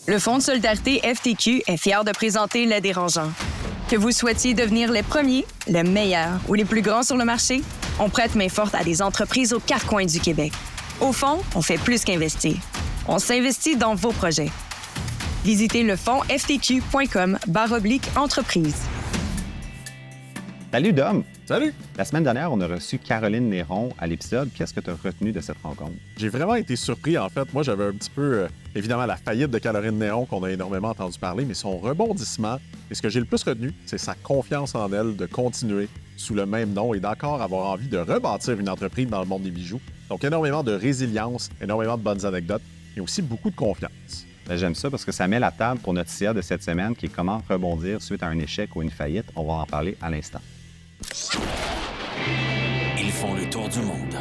Le Fonds de solidarité FTQ est fier de présenter Les Dérangeants. Que vous souhaitiez devenir les premiers, les meilleurs ou les plus grands sur le marché, on prête main forte à des entreprises aux quatre coins du Québec. Au fond, on fait plus qu'investir. On s'investit dans vos projets. Visitez lefondsftq.com/entreprise. Salut Dom! Salut! La semaine dernière, on a reçu Caroline Néron à l'épisode. Qu'est-ce que tu as retenu de cette rencontre? J'ai vraiment été surpris, en fait. Moi, j'avais un petit peu, évidemment, la faillite de Caroline Néron qu'on a énormément entendu parler, mais son rebondissement, et ce que j'ai le plus retenu, c'est sa confiance en elle de continuer sous le même nom et d'encore avoir envie de rebâtir une entreprise dans le monde des bijoux. Donc, énormément de résilience, énormément de bonnes anecdotes, et aussi beaucoup de confiance. J'aime ça parce que ça met la table pour notre CA de cette semaine qui est comment rebondir suite à un échec ou une faillite. On va en parler à l'instant. Ils font le tour du monde,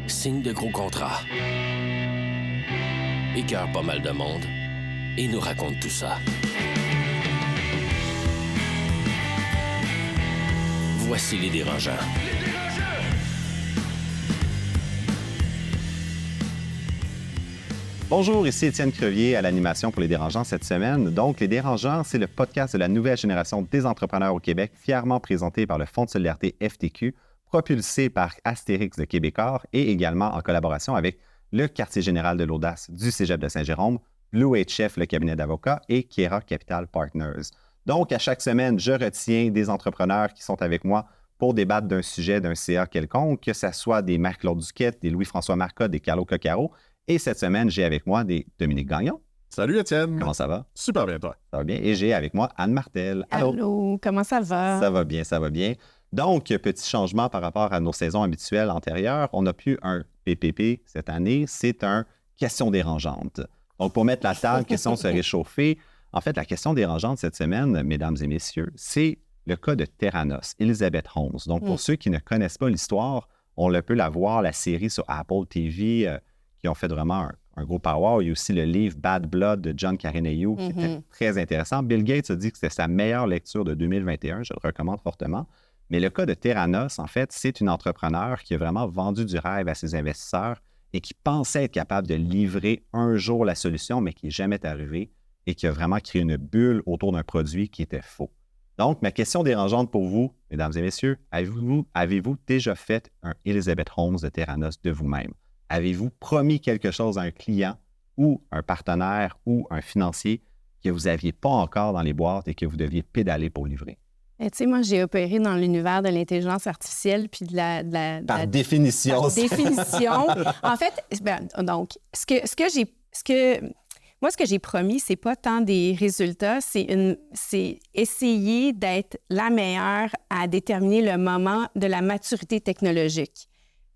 signent de gros contrats, écœurent pas mal de monde et nous racontent tout ça. Voici les Dérangeants. Bonjour, ici Étienne Crevier à l'animation pour Les Dérangeants cette semaine. Donc, Les Dérangeants, c'est le podcast de la nouvelle génération des entrepreneurs au Québec, fièrement présenté par le Fonds de solidarité FTQ, propulsé par Astérix de Québécois et également en collaboration avec le quartier général de l'audace du Cégep de Saint-Jérôme, Blue HF, le cabinet d'avocats, et Kiera Capital Partners. Donc, à chaque semaine, je retiens des entrepreneurs qui sont avec moi pour débattre d'un sujet, d'un CA quelconque, que ce soit des Marc-Claude Duquette, des Louis-François Marcotte, des Carlo Coccaro. Et cette semaine, j'ai avec moi des Dominique Gagnon. Salut Étienne! Comment ça va? Super bien, toi. Ça va bien. Et j'ai avec moi Anne Martel. Allô? Allô, comment ça va? Ça va bien, ça va bien. Donc, petit changement par rapport à nos saisons habituelles antérieures. On n'a plus un PPP cette année, c'est un question dérangeante. Donc, pour mettre la table, question se réchauffer. En fait, la question dérangeante cette semaine, mesdames et messieurs, c'est le cas de Theranos, Elizabeth Holmes. Donc, pour ceux qui ne connaissent pas l'histoire, on peut la voir, la série sur Apple TV, qui ont fait vraiment un gros power. Il y a aussi le livre Bad Blood de John Carreneau, qui était très intéressant. Bill Gates a dit que c'était sa meilleure lecture de 2021. Je le recommande fortement. Mais le cas de Theranos, en fait, c'est une entrepreneur qui a vraiment vendu du rêve à ses investisseurs et qui pensait être capable de livrer un jour la solution, mais qui n'est jamais arrivé et qui a vraiment créé une bulle autour d'un produit qui était faux. Donc, ma question dérangeante pour vous, mesdames et messieurs, avez-vous déjà fait un Elizabeth Holmes de Theranos de vous-même? Avez-vous promis quelque chose à un client ou un partenaire ou un financier que vous n'aviez pas encore dans les boîtes et que vous deviez pédaler pour livrer? Tu sais, moi, j'ai opéré dans l'univers de l'intelligence artificielle puis de la Par définition. Par définition. En fait, donc, ce que j'ai promis, c'est pas tant des résultats, c'est essayer d'être la meilleure à déterminer le moment de la maturité technologique.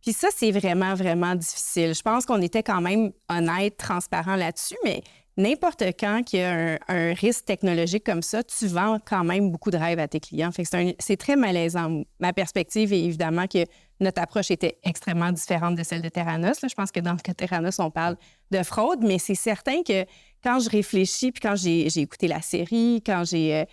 Puis ça, c'est vraiment, vraiment difficile. Je pense qu'on était quand même honnête, transparent là-dessus, mais n'importe quand qu'il y a un risque technologique comme ça, tu vends quand même beaucoup de rêves à tes clients. Fait que c'est très malaisant. Ma perspective est évidemment que notre approche était extrêmement différente de celle de Theranos. Là, je pense que dans le cas de Theranos, on parle de fraude, mais c'est certain que quand je réfléchis, puis quand j'ai écouté la série, quand j'ai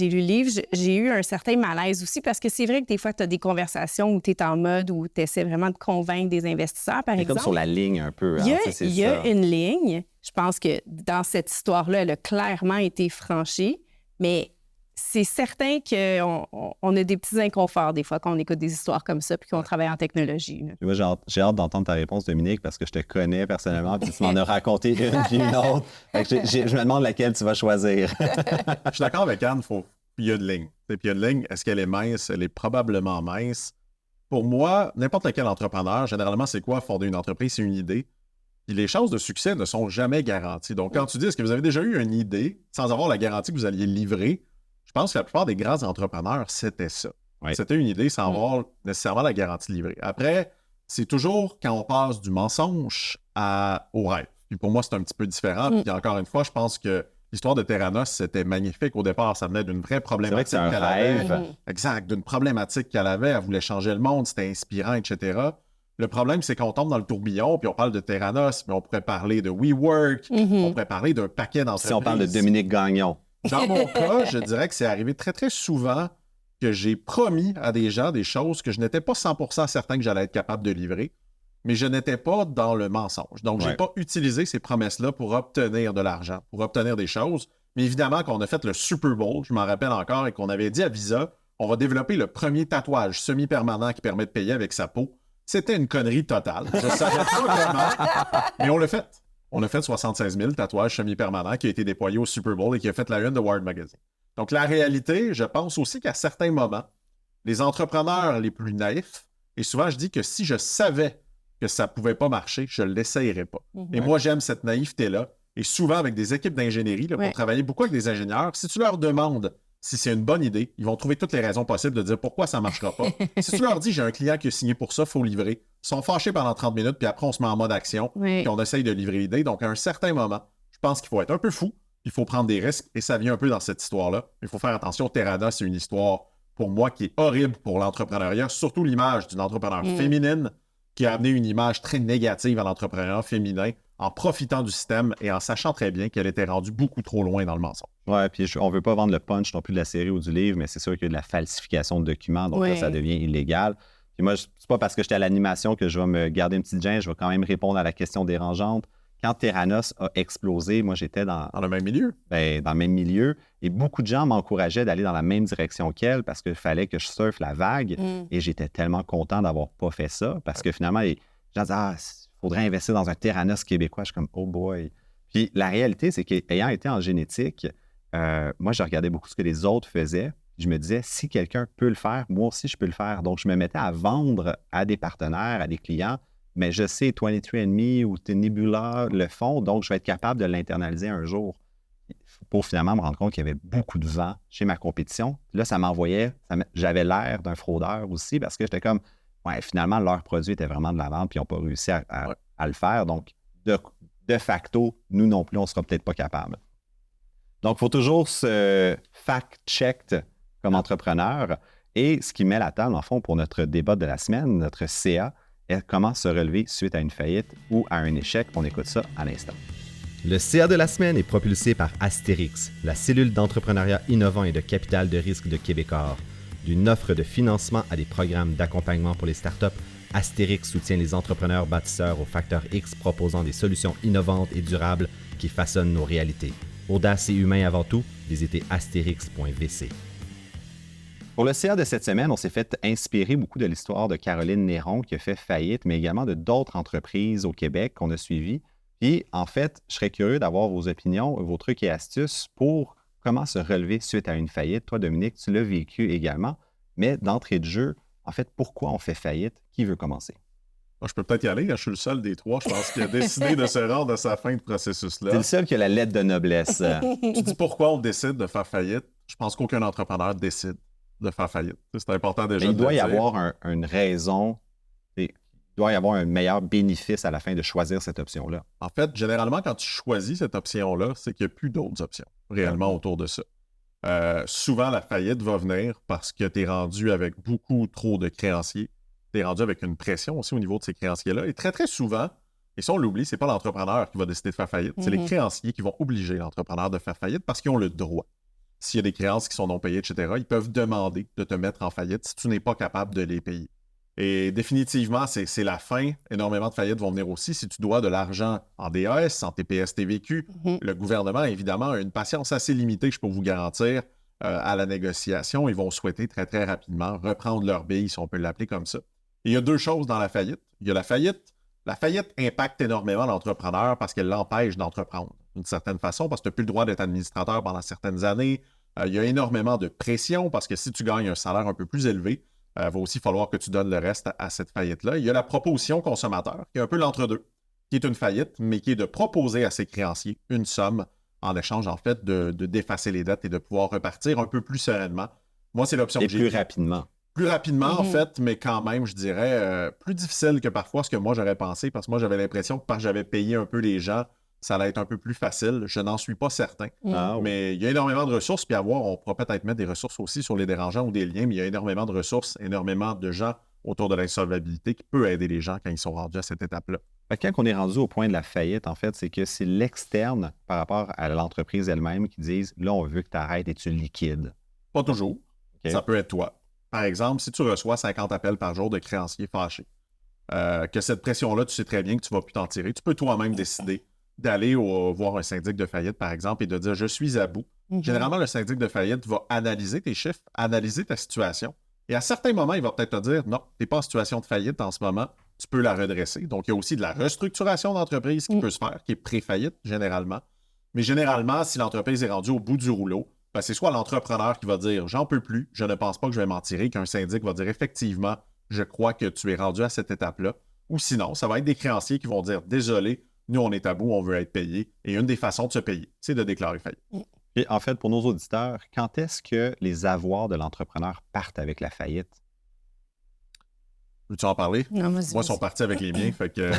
lu le livre, j'ai eu un certain malaise aussi parce que c'est vrai que des fois, tu as des conversations où tu es en mode où tu essaies vraiment de convaincre des investisseurs, par exemple. Comme sur la ligne un peu. Il y a une ligne. Je pense que dans cette histoire-là, elle a clairement été franchie, mais c'est certain qu'on a des petits inconforts des fois quand on écoute des histoires comme ça puis qu'on travaille en technologie. Moi, j'ai hâte d'entendre ta réponse, Dominique, parce que je te connais personnellement puis tu m'en as raconté une puis une autre. Je me demande laquelle tu vas choisir. Je suis d'accord avec Anne, il y a de ligne. Puis il y a de ligne, est-ce qu'elle est mince? Elle est probablement mince. Pour moi, n'importe quel entrepreneur, généralement, c'est quoi fonder une entreprise? C'est une idée. Puis les chances de succès ne sont jamais garanties. Donc, quand tu dis, est-ce que vous avez déjà eu une idée sans avoir la garantie que vous alliez livrer? Je pense que la plupart des grands entrepreneurs, c'était ça. Oui. C'était une idée sans avoir nécessairement la garantie de livrer. Après, c'est toujours quand on passe du mensonge au rêve. Puis pour moi, c'est un petit peu différent. Puis encore une fois, je pense que l'histoire de Theranos, c'était magnifique. Au départ, ça venait d'une vraie problématique qu'elle avait. Exact, d'une problématique qu'elle avait. Elle voulait changer le monde, c'était inspirant, etc. Le problème, c'est qu'on tombe dans le tourbillon, puis on parle de Theranos, mais on pourrait parler de WeWork, on pourrait parler d'un paquet d'entreprises. Si on parle de Dominique Gagnon. Dans mon cas, je dirais que c'est arrivé très, très souvent que j'ai promis à des gens des choses que je n'étais pas 100% certain que j'allais être capable de livrer. mais je n'étais pas dans le mensonge. Donc, je n'ai pas utilisé ces promesses-là pour obtenir de l'argent, pour obtenir des choses. Mais évidemment, quand on a fait le Super Bowl, je m'en rappelle encore, et qu'on avait dit à Visa, on va développer le premier tatouage semi-permanent qui permet de payer avec sa peau. C'était une connerie totale. Je ne savais pas comment, mais on l'a fait. On a fait 76 000 tatouages semi-permanents qui a été déployé au Super Bowl et qui a fait la une de Wired Magazine. Donc, la réalité, je pense aussi qu'à certains moments, les entrepreneurs les plus naïfs, et souvent je dis que si je savais que ça ne pouvait pas marcher, je ne l'essayerais pas. Et moi, j'aime cette naïveté-là. Et souvent, avec des équipes d'ingénierie, là, pour travailler beaucoup avec des ingénieurs, si tu leur demandes si c'est une bonne idée, ils vont trouver toutes les raisons possibles de dire pourquoi ça ne marchera pas. Si tu leur dis, j'ai un client qui a signé pour ça, il faut livrer, ils sont fâchés pendant 30 minutes, puis après, on se met en mode action, puis on essaye de livrer l'idée. Donc, à un certain moment, je pense qu'il faut être un peu fou, il faut prendre des risques, et ça vient un peu dans cette histoire-là. Il faut faire attention. Terrana, c'est une histoire, pour moi, qui est horrible pour l'entrepreneuriat, surtout l'image d'une entrepreneur féminine qui a amené une image très négative à l'entrepreneuriat féminin en profitant du système et en sachant très bien qu'elle était rendue beaucoup trop loin dans le mensonge. Oui, puis on ne veut pas vendre le punch non plus de la série ou du livre, mais c'est sûr qu'il y a de la falsification de documents, donc là, ça devient illégal. Puis moi, c'est pas parce que j'étais à l'animation que je vais me garder une petite gêne, je vais quand même répondre à la question dérangeante. Quand Theranos a explosé, moi, j'étais dans le même milieu. Bien, dans le même milieu. Et beaucoup de gens m'encourageaient d'aller dans la même direction qu'elle parce qu'il fallait que je surfe la vague. Et j'étais tellement content d'avoir pas fait ça parce que finalement, les gens disaient « il faudrait investir dans un Theranos québécois. » Je suis comme « oh boy ». Puis la réalité, c'est qu'ayant été en génétique, moi, je regardais beaucoup ce que les autres faisaient. Je me disais, si quelqu'un peut le faire, moi aussi, je peux le faire. Donc, je me mettais à vendre à des partenaires, à des clients. Mais je sais, 23andMe ou Nebula le font, donc je vais être capable de l'internaliser un jour pour finalement me rendre compte qu'il y avait beaucoup de vent chez ma compétition. Là, ça m'envoyait, j'avais l'air d'un fraudeur aussi parce que j'étais comme, ouais, finalement, leur produit était vraiment de la vente puis ils n'ont pas réussi à le faire. Donc, de facto, nous non plus, on ne sera peut-être pas capable. Donc, il faut toujours se fact-check comme entrepreneur. Et ce qui met la table, en fond, pour notre débat de la semaine, notre CA, comment se relever suite à une faillite ou à un échec. On écoute ça à l'instant. Le CA de la semaine est propulsé par Astérix, la cellule d'entrepreneuriat innovant et de capital de risque de Québecor. D'une offre de financement à des programmes d'accompagnement pour les startups, Astérix soutient les entrepreneurs bâtisseurs au facteur X proposant des solutions innovantes et durables qui façonnent nos réalités. Audace et humain avant tout, visitez astérix.vc. Pour le CA de cette semaine, on s'est fait inspirer beaucoup de l'histoire de Caroline Néron qui a fait faillite, mais également de d'autres entreprises au Québec qu'on a suivies. Puis, en fait, je serais curieux d'avoir vos opinions, vos trucs et astuces pour comment se relever suite à une faillite. Toi, Dominique, tu l'as vécu également, mais d'entrée de jeu, en fait, pourquoi on fait faillite? Qui veut commencer? Je peux peut-être y aller, je suis le seul des trois, je pense, qui a décidé de se rendre à sa fin de processus-là. C'est le seul qui a la lettre de noblesse. Tu dis pourquoi on décide de faire faillite? Je pense qu'aucun entrepreneur décide de faire faillite. C'est important déjà. Mais il doit y avoir une raison, il doit y avoir un meilleur bénéfice à la fin de choisir cette option-là. En fait, généralement, quand tu choisis cette option-là, c'est qu'il n'y a plus d'autres options réellement autour de ça. Souvent, la faillite va venir parce que tu es rendu avec beaucoup trop de créanciers. Tu es rendu avec une pression aussi au niveau de ces créanciers-là. Et très, très souvent, et ça, on l'oublie, c'est pas l'entrepreneur qui va décider de faire faillite. C'est les créanciers qui vont obliger l'entrepreneur de faire faillite parce qu'ils ont le droit. S'il y a des créances qui sont non payées, etc., ils peuvent demander de te mettre en faillite si tu n'es pas capable de les payer. Et définitivement, c'est la fin. Énormément de faillites vont venir aussi si tu dois de l'argent en DAS, en TPS, TVQ. Le gouvernement, évidemment, a une patience assez limitée, je peux vous garantir, à la négociation. Ils vont souhaiter très, très rapidement reprendre leur bille, si on peut l'appeler comme ça. Et il y a deux choses dans la faillite. Il y a la faillite. La faillite impacte énormément l'entrepreneur parce qu'elle l'empêche d'entreprendre d'une certaine façon, parce que tu n'as plus le droit d'être administrateur pendant certaines années. Il y a énormément de pression parce que si tu gagnes un salaire un peu plus élevé, il va aussi falloir que tu donnes le reste à cette faillite-là. Il y a la proposition consommateur, qui est un peu l'entre-deux, qui est une faillite, mais qui est de proposer à ses créanciers une somme en échange, en fait, de d'effacer les dettes et de pouvoir repartir un peu plus sereinement. Moi, c'est l'option que j'ai. Et plus rapidement. Plus rapidement, en fait, mais quand même, je dirais, plus difficile que parfois ce que moi j'aurais pensé, parce que moi, j'avais l'impression que parce que j'avais payé un peu les gens, ça allait être un peu plus facile. Je n'en suis pas certain. Mais il y a énormément de ressources, puis on pourra peut-être mettre des ressources aussi sur les dérangeants ou des liens, mais il y a énormément de ressources, énormément de gens autour de l'insolvabilité qui peut aider les gens quand ils sont rendus à cette étape-là. Quand on est rendu au point de la faillite, en fait, c'est que c'est l'externe par rapport à l'entreprise elle-même qui disent « là, on veut que tu arrêtes et tu liquides ». Pas toujours. Okay. Ça peut être toi. Par exemple, si tu reçois 50 appels par jour de créanciers fâchés, que cette pression-là, tu sais très bien que tu ne vas plus t'en tirer. Tu peux toi-même décider d'aller voir un syndic de faillite, par exemple, et de dire « je suis à bout ». Généralement, le syndic de faillite va analyser tes chiffres, analyser ta situation. Et à certains moments, il va peut-être te dire « non, tu n'es pas en situation de faillite en ce moment, tu peux la redresser ». Donc, il y a aussi de la restructuration d'entreprise qui peut se faire, qui est pré-faillite généralement. Mais généralement, si l'entreprise est rendue au bout du rouleau, ben, c'est soit l'entrepreneur qui va dire « j'en peux plus, je ne pense pas que je vais m'en tirer », qu'un syndic va dire « effectivement, je crois que tu es rendu à cette étape-là ». Ou sinon, ça va être des créanciers qui vont dire « désolé, nous, on est à bout, on veut être payé. » Et une des façons de se payer, c'est de déclarer faillite. Et en fait, pour nos auditeurs, quand est-ce que les avoirs de l'entrepreneur partent avec la faillite? Veux-tu en parler? Non, Moi, ils sont partis avec les miens, fait que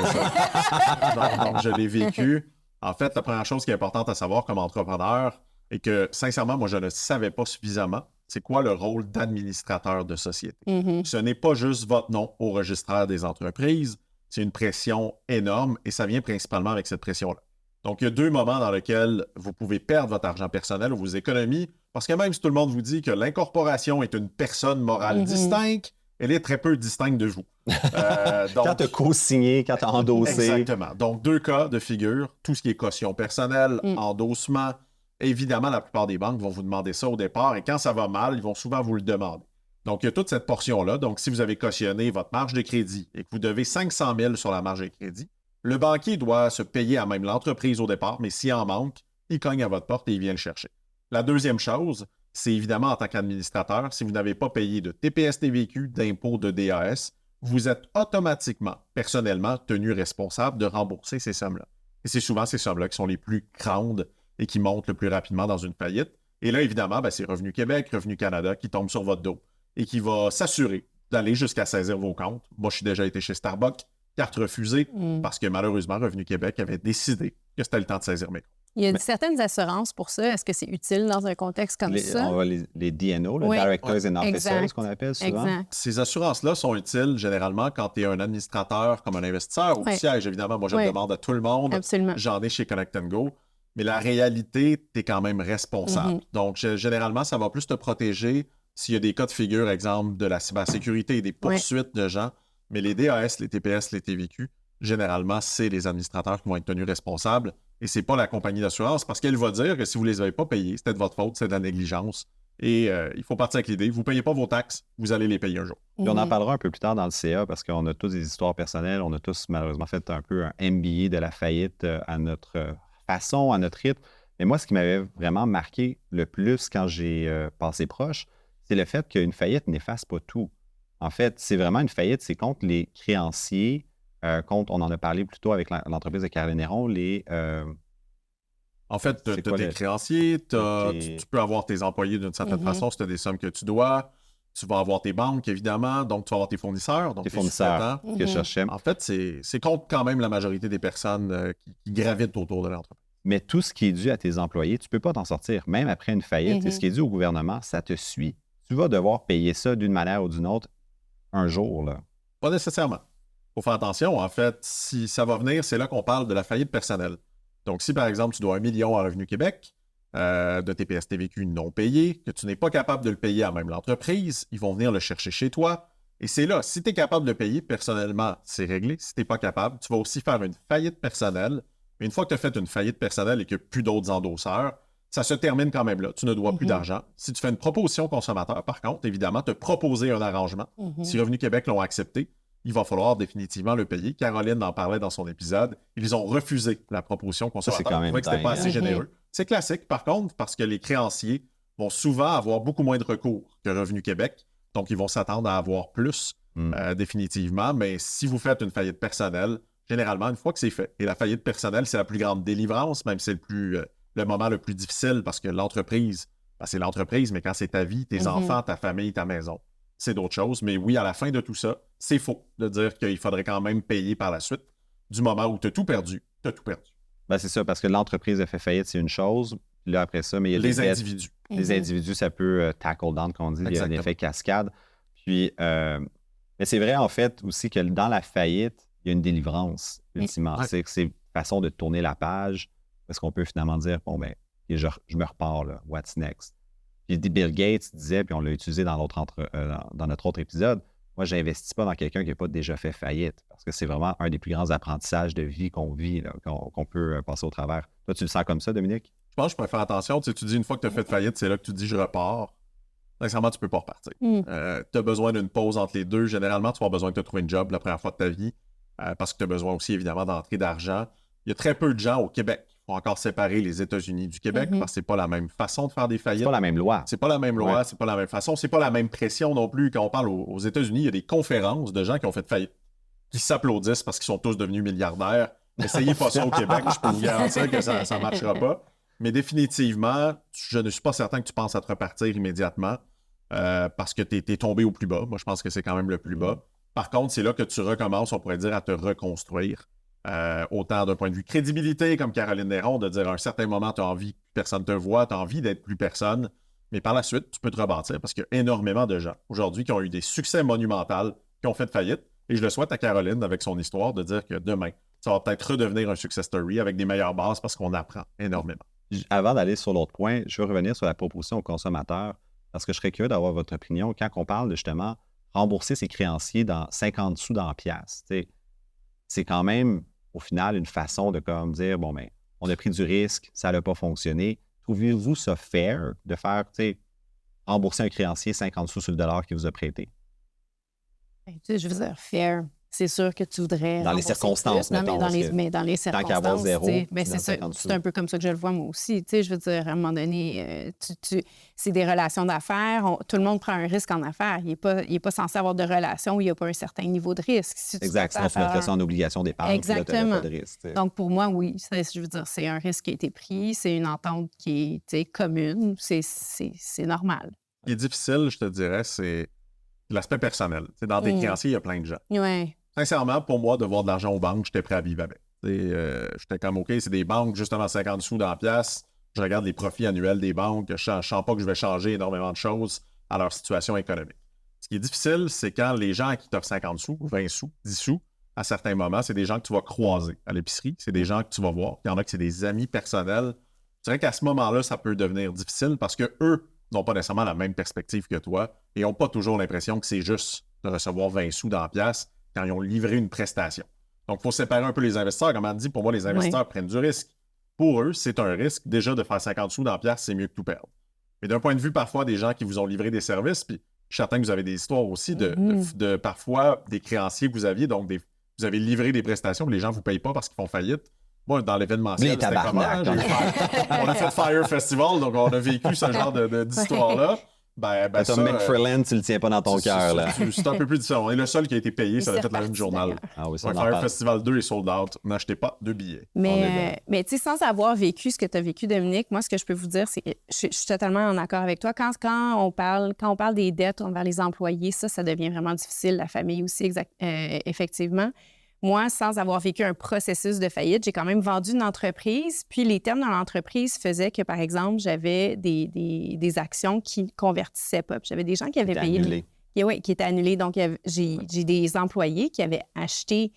donc, je l'ai vécu. En fait, la première chose qui est importante à savoir comme entrepreneur et que, sincèrement, moi, je ne savais pas suffisamment, c'est quoi le rôle d'administrateur de société. Ce n'est pas juste votre nom au registraire des entreprises, c'est une pression énorme et ça vient principalement avec cette pression-là. Donc, il y a 2 moments dans lesquels vous pouvez perdre votre argent personnel ou vos économies, parce que même si tout le monde vous dit que l'incorporation est une personne morale distincte, elle est très peu distincte de vous. Donc, quand tu as co-signé, quand tu as endossé. Exactement. Donc, 2 cas de figure, tout ce qui est caution personnelle, endossement. Évidemment, la plupart des banques vont vous demander ça au départ et quand ça va mal, ils vont souvent vous le demander. Donc, il y a toute cette portion-là. Donc, si vous avez cautionné votre marge de crédit et que vous devez 500 000 sur la marge de crédit, le banquier doit se payer à même l'entreprise au départ, mais s'il en manque, il cogne à votre porte et il vient le chercher. La deuxième chose, c'est évidemment en tant qu'administrateur, si vous n'avez pas payé de TPS-TVQ, d'impôt, de DAS, vous êtes automatiquement, personnellement, tenu responsable de rembourser ces sommes-là. Et c'est souvent ces sommes-là qui sont les plus grandes et qui montent le plus rapidement dans une faillite. Et là, évidemment, c'est Revenu Québec, Revenu Canada qui tombe sur votre dos et qui va s'assurer d'aller jusqu'à saisir vos comptes. Moi, je suis déjà été chez Starbucks, carte refusée, parce que malheureusement, Revenu Québec avait décidé que c'était le temps de saisir mes comptes. Il y a certaines assurances pour ça. Est-ce que c'est utile dans un contexte comme ça? On va les DNO, Oui. Directors and Officers, Exact. qu'on appelle souvent. Exact. Ces assurances-là sont utiles généralement quand tu es un administrateur comme un investisseur ou Oui. du siège. Évidemment, moi, je Oui. le demande à tout le monde. Absolument. J'en ai chez Connect & Go. Mais la réalité, tu es quand même responsable. Donc, généralement, ça va plus te protéger s'il y a des cas de figure, exemple, de la cybersécurité et des poursuites de gens. Mais les DAS, les TPS, les TVQ, généralement, c'est les administrateurs qui vont être tenus responsables et c'est pas la compagnie d'assurance parce qu'elle va dire que si vous ne les avez pas payés, c'était de votre faute, c'est de la négligence. Et il faut partir avec l'idée, vous ne payez pas vos taxes, vous allez les payer un jour. Puis on en parlera un peu plus tard dans le CA parce qu'on a tous des histoires personnelles. On a tous malheureusement fait un peu un MBA de la faillite à notre façon, à notre rythme. Mais moi, ce qui m'avait vraiment marqué le plus quand j'ai passé proche, c'est le fait qu'une faillite n'efface pas tout. En fait, c'est vraiment une faillite, c'est contre les créanciers, contre, on en a parlé plus tôt avec l'entreprise de Caroline Néron, En fait, tu as tes créanciers, tu peux avoir tes employés d'une certaine façon, si tu as des sommes que tu dois. Tu vas avoir tes banques, évidemment, donc tu vas avoir tes fournisseurs. Donc tes fournisseurs que je cherchais. En fait, c'est contre quand même la majorité des personnes qui gravitent autour de l'entreprise. Mais tout ce qui est dû à tes employés, tu ne peux pas t'en sortir, même après une faillite. Et ce qui est dû au gouvernement, ça te suit. Tu vas devoir payer ça d'une manière ou d'une autre un jour, là. Pas nécessairement. Il faut faire attention. En fait, si ça va venir, c'est là qu'on parle de la faillite personnelle. Donc, si par exemple, tu dois 1 million à Revenu Québec de TPS-TVQ non payé, que tu n'es pas capable de le payer à même l'entreprise, ils vont venir le chercher chez toi. Et c'est là, si tu es capable de le payer personnellement, c'est réglé. Si tu n'es pas capable, tu vas aussi faire une faillite personnelle. Mais une fois que tu as fait une faillite personnelle et qu'il n'y a plus d'autres endosseurs, ça se termine quand même là. Tu ne dois plus d'argent. Si tu fais une proposition consommateur, par contre, évidemment, te proposer un arrangement. Si Revenu Québec l'ont accepté, il va falloir définitivement le payer. Caroline en parlait dans son épisode. Ils ont refusé la proposition consommateur. Ça, c'est quand même ils trouvaient que c'était pas assez généreux. C'est classique, par contre, parce que les créanciers vont souvent avoir beaucoup moins de recours que Revenu Québec. Donc, ils vont s'attendre à avoir plus, définitivement. Mais si vous faites une faillite personnelle, généralement, une fois que c'est fait, et la faillite personnelle, c'est la plus grande délivrance, même si c'est le moment le plus difficile parce que l'entreprise, c'est l'entreprise, mais quand c'est ta vie, tes enfants, ta famille, ta maison, c'est d'autres choses. Mais oui, à la fin de tout ça, c'est faux de dire qu'il faudrait quand même payer par la suite. Du moment où tu as tout perdu, tu as tout perdu. Ben, c'est ça, parce que l'entreprise a fait faillite, c'est une chose. Puis là, après ça, mais il y a les individus. Les individus, ça peut tackle down, qu'on dit. Il y a un effet cascade. Puis, mais c'est vrai, en fait, aussi que dans la faillite, il y a une délivrance, ultimement. C'est une façon de tourner la page, parce qu'on peut finalement dire, bon, ben, je me repars, là, what's next? Puis Bill Gates disait, puis on l'a utilisé dans notre autre épisode, moi, je n'investis pas dans quelqu'un qui n'a pas déjà fait faillite parce que c'est vraiment un des plus grands apprentissages de vie qu'on vit, là, qu'on peut passer au travers. Toi, tu le sens comme ça, Dominique? Je pense que je pourrais faire attention. Tu sais, tu dis une fois que tu as fait faillite, c'est là que tu dis je repars. Sincèrement, tu ne peux pas repartir. Tu as besoin d'une pause entre les deux. Généralement, tu vas avoir besoin de te trouver une job la première fois de ta vie parce que tu as besoin aussi, évidemment, d'entrer d'argent. Il y a très peu de gens au Québec qui vont encore séparer les États-Unis du Québec parce que c'est pas la même façon de faire des faillites. C'est pas la même loi. C'est pas la même loi, c'est pas la même façon, c'est pas la même pression non plus. Quand on parle aux États-Unis, il y a des conférences de gens qui ont fait faillite, qui s'applaudissent parce qu'ils sont tous devenus milliardaires. Essayez pas ça au Québec, je peux vous garantir que ça ne marchera pas. Mais définitivement, je ne suis pas certain que tu penses à te repartir immédiatement parce que tu es tombé au plus bas. Moi, je pense que c'est quand même le plus bas. Par contre, c'est là que tu recommences, on pourrait dire, à te reconstruire. Autant d'un point de vue crédibilité, comme Caroline Néron, de dire à un certain moment, tu as envie que personne te voit, tu as envie d'être plus personne, mais par la suite, tu peux te rebâtir parce qu'il y a énormément de gens aujourd'hui qui ont eu des succès monumentaux, qui ont fait faillite, et je le souhaite à Caroline, avec son histoire, de dire que demain, ça va peut-être redevenir un success story avec des meilleures bases parce qu'on apprend énormément. Avant d'aller sur l'autre point, je veux revenir sur la proposition aux consommateurs parce que je serais curieux d'avoir votre opinion quand on parle de justement rembourser ses créanciers dans 50 sous dans piastres. C'est quand même au final une façon de comme dire, bon, ben, on a pris du risque, ça n'a pas fonctionné. Trouvez-vous ça fair de faire, rembourser un créancier 50 sous sur le dollar qu'il vous a prêté? Je veux dire, fair. C'est sûr que tu voudrais. Dans les circonstances, plus, mettons. mais dans les circonstances. Tant qu'à avoir zéro, c'est un peu comme ça que je le vois, moi aussi. Je veux dire, à un moment donné, c'est des relations d'affaires. Tout le monde prend un risque en affaires. Il n'est pas censé avoir de relation où il n'y a pas un certain niveau de risque. Si exact. Sinon, tu mettrais ça en obligation d'épargne. Exactement. Là, pas de risque, donc, pour moi, oui. Je veux dire, c'est un risque qui a été pris. C'est une entente qui est commune. C'est normal. Ce qui est difficile, je te dirais, c'est l'aspect personnel. Dans des créanciers, il y a plein de gens. Oui. Sincèrement, pour moi, de voir de l'argent aux banques, j'étais prêt à vivre avec. J'étais comme, OK, c'est des banques, justement, 50 sous dans la pièce. Je regarde les profits annuels des banques. Je ne sens pas que je vais changer énormément de choses à leur situation économique. Ce qui est difficile, c'est quand les gens qui t'offrent 50 sous, 20 sous, 10 sous, à certains moments, c'est des gens que tu vas croiser à l'épicerie. C'est des gens que tu vas voir. Il y en a que c'est des amis personnels. Je dirais qu'à ce moment-là, ça peut devenir difficile parce qu'eux n'ont pas nécessairement la même perspective que toi et n'ont pas toujours l'impression que c'est juste de recevoir 20 sous dans la pièce quand ils ont livré une prestation. Donc, il faut séparer un peu les investisseurs. Comme on dit, pour moi, les investisseurs prennent du risque. Pour eux, c'est un risque. Déjà, de faire 50 sous dans la pièce, c'est mieux que tout perdre. Mais d'un point de vue, parfois, des gens qui vous ont livré des services, puis je suis certain que vous avez des histoires aussi de parfois des créanciers que vous aviez, donc vous avez livré des prestations que les gens ne vous payent pas parce qu'ils font faillite. Moi, dans l'événementiel, c'était comment? On a fait Fire Festival, donc on a vécu ce genre d'histoire-là. Tom McFarlane, tu le tiens pas dans ton cœur, là. C'est un peu plus différent. On est le seul qui a été payé, ça a fait la une journal. Ah oui, ça, Fire Festival 2 est sold out. N'achetez pas de billets. Mais tu sais, sans avoir vécu ce que tu as vécu, Dominique, moi, ce que je peux vous dire, c'est que je suis totalement en accord avec toi. Quand on parle des dettes envers les employés, ça devient vraiment difficile. La famille aussi, effectivement. Moi, sans avoir vécu un processus de faillite, j'ai quand même vendu une entreprise. Puis les termes dans l'entreprise faisaient que, par exemple, j'avais des actions qui ne convertissaient pas. Puis j'avais des gens qui avaient payé. Qui étaient annulés. Donc, j'ai des employés qui avaient acheté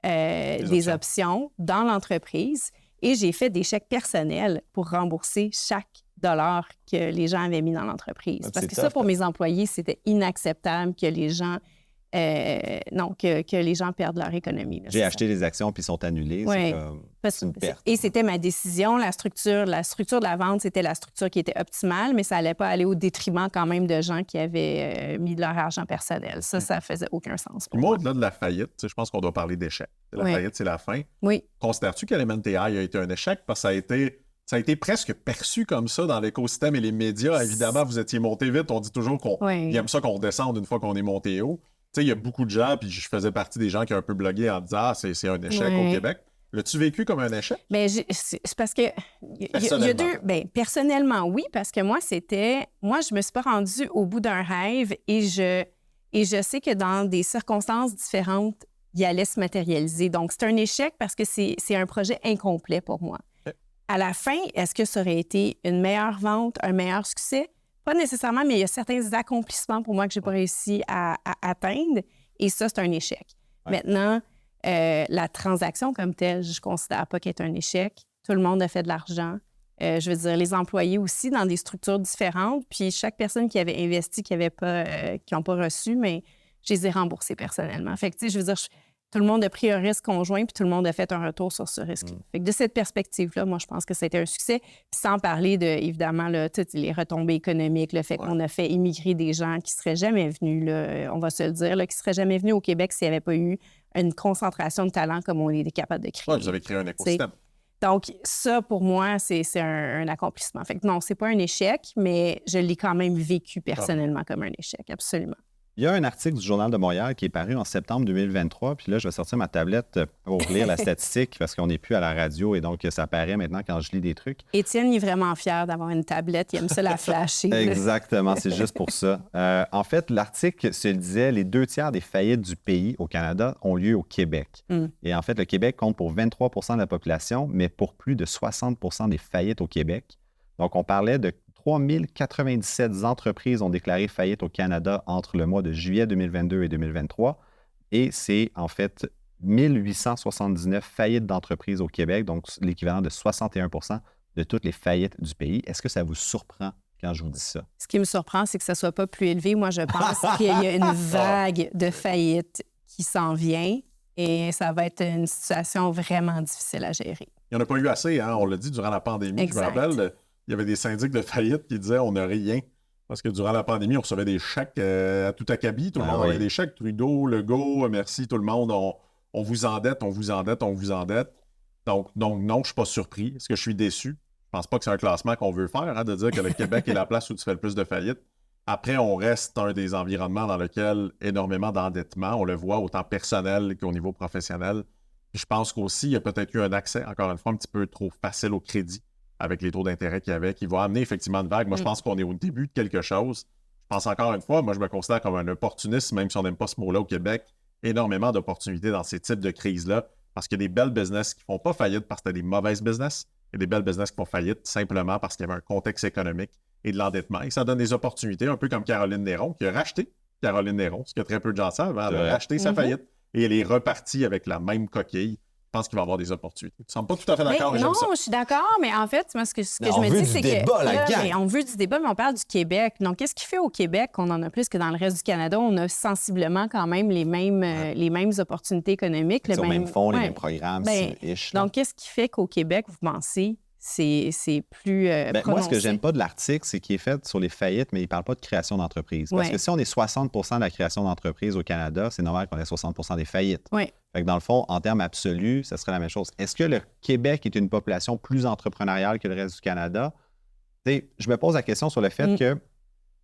des options dans l'entreprise et j'ai fait des chèques personnels pour rembourser chaque dollar que les gens avaient mis dans l'entreprise. Parce que ça, pour mes employés, c'était inacceptable que les gens... que les gens perdent leur économie. Là, j'ai acheté des actions puis sont annulées. Oui. C'est une perte. Et c'était ma décision. La structure de la vente, c'était la structure qui était optimale, mais ça n'allait pas aller au détriment quand même de gens qui avaient mis de leur argent personnel. Ça faisait aucun sens. Moi, au-delà de la faillite, je pense qu'on doit parler d'échec. La faillite, c'est la fin. Oui. Considères-tu qu'Elementy a été un échec? Parce que ça a été presque perçu comme ça dans l'écosystème et les médias. Évidemment, vous étiez monté vite. On dit toujours qu'on aime ça qu'on descende une fois qu'on est monté haut. Tu sais, il y a beaucoup de gens, puis je faisais partie des gens qui ont un peu blogué en disant « Ah, c'est un échec au Québec ». L'as-tu vécu comme un échec? Bien, c'est parce que... Il y a deux... Bien, personnellement, oui, parce que moi, je me suis pas rendue au bout d'un rêve et je sais que dans des circonstances différentes, il allait se matérialiser. Donc, c'est un échec parce que c'est un projet incomplet pour moi. À la fin, est-ce que ça aurait été une meilleure vente, un meilleur succès? Pas nécessairement, mais il y a certains accomplissements pour moi que je n'ai pas réussi à atteindre. Et ça, c'est un échec. Maintenant, la transaction comme telle, je ne considère pas qu'elle est un échec. Tout le monde a fait de l'argent. Je veux dire, les employés aussi dans des structures différentes. Puis chaque personne qui avait investi, qui n'ont pas reçu, mais je les ai remboursés personnellement. Fait que, tu sais, je veux dire, tout le monde a pris un risque conjoint, puis tout le monde a fait un retour sur ce risque. Fait que de cette perspective-là, moi, je pense que c'était un succès. Puis sans parler de, évidemment, là, toutes les retombées économiques, le fait qu'on a fait immigrer des gens qui seraient jamais venus, là, on va se le dire, là, qui seraient jamais venus au Québec s'il n'y avait pas eu une concentration de talent comme on est capable de créer. Oui, vous avez créé un écosystème. Donc, ça, pour moi, c'est un accomplissement. Fait que non, c'est pas un échec, mais je l'ai quand même vécu personnellement comme un échec, absolument. Il y a un article du Journal de Montréal qui est paru en septembre 2023, puis là, je vais sortir ma tablette pour lire la statistique parce qu'on n'est plus à la radio et donc ça apparaît maintenant quand je lis des trucs. Étienne il est vraiment fier d'avoir une tablette, il aime ça la flasher. Exactement, c'est juste pour ça. En fait, l'article se disait les 2 tiers des faillites du pays au Canada ont lieu au Québec. Et en fait, le Québec compte pour 23 de la population, mais pour plus de 60 des faillites au Québec. Donc, on parlait de 3097 entreprises ont déclaré faillite au Canada entre le mois de juillet 2022 et 2023. Et c'est en fait 1879 faillites d'entreprises au Québec, donc l'équivalent de 61 de toutes les faillites du pays. Est-ce que ça vous surprend quand je vous dis ça? Ce qui me surprend, c'est que ça ne soit pas plus élevé. Moi, je pense qu'il y a une vague de faillites qui s'en vient et ça va être une situation vraiment difficile à gérer. Il n'y en a pas eu assez, hein? On l'a dit durant la pandémie. Exact. Je me rappelle, il y avait des syndics de faillite qui disaient on n'a rien. Parce que durant la pandémie, on recevait des chèques à tout acabit. Tout le monde avait des chèques. Trudeau, Legault, merci tout le monde. On vous endette, on vous endette, on vous endette. Donc non, je ne suis pas surpris. Est-ce que je suis déçu? Je ne pense pas que c'est un classement qu'on veut faire, hein, de dire que le Québec est la place où tu fais le plus de faillites. Après, on reste un des environnements dans lequel énormément d'endettement. On le voit autant personnel qu'au niveau professionnel. Puis je pense qu'aussi, il y a peut-être eu un accès, encore une fois, un petit peu trop facile au crédit avec les taux d'intérêt qu'il y avait, qui va amener effectivement une vague. Moi, je pense qu'on est au début de quelque chose. Je pense encore une fois, moi, je me considère comme un opportuniste, même si on n'aime pas ce mot-là au Québec, énormément d'opportunités dans ces types de crises-là, parce qu'il y a des belles business qui ne font pas faillite parce que c'était des mauvaises business, et des belles business qui font faillite simplement parce qu'il y avait un contexte économique et de l'endettement. Et ça donne des opportunités, un peu comme Caroline Néron, qui a racheté Caroline Néron, ce que très peu de gens savent. Elle a racheté sa faillite et elle est repartie avec la même coquille. Je pense qu'il va y avoir des opportunités. Tu ne sembles pas tout à fait d'accord, mais non, j'aime ça. Je suis d'accord, mais en fait, moi, ce que je me dis, c'est que on veut du débat, mais on parle du Québec. Donc, qu'est-ce qui fait au Québec qu'on en a plus que dans le reste du Canada? On a sensiblement quand même les mêmes opportunités économiques. Les mêmes fonds, les mêmes programmes. Donc, qu'est-ce qui fait qu'au Québec, vous pensez, c'est plus prononcé? Moi, ce que j'aime pas de l'article, c'est qu'il est fait sur les faillites, mais il ne parle pas de création d'entreprise. Parce que si on est 60 de la création d'entreprise au Canada, c'est normal qu'on ait 60 des faillites. Oui. Fait que dans le fond, en termes absolus, ça serait la même chose. Est-ce que le Québec est une population plus entrepreneuriale que le reste du Canada? Je me pose la question sur le fait que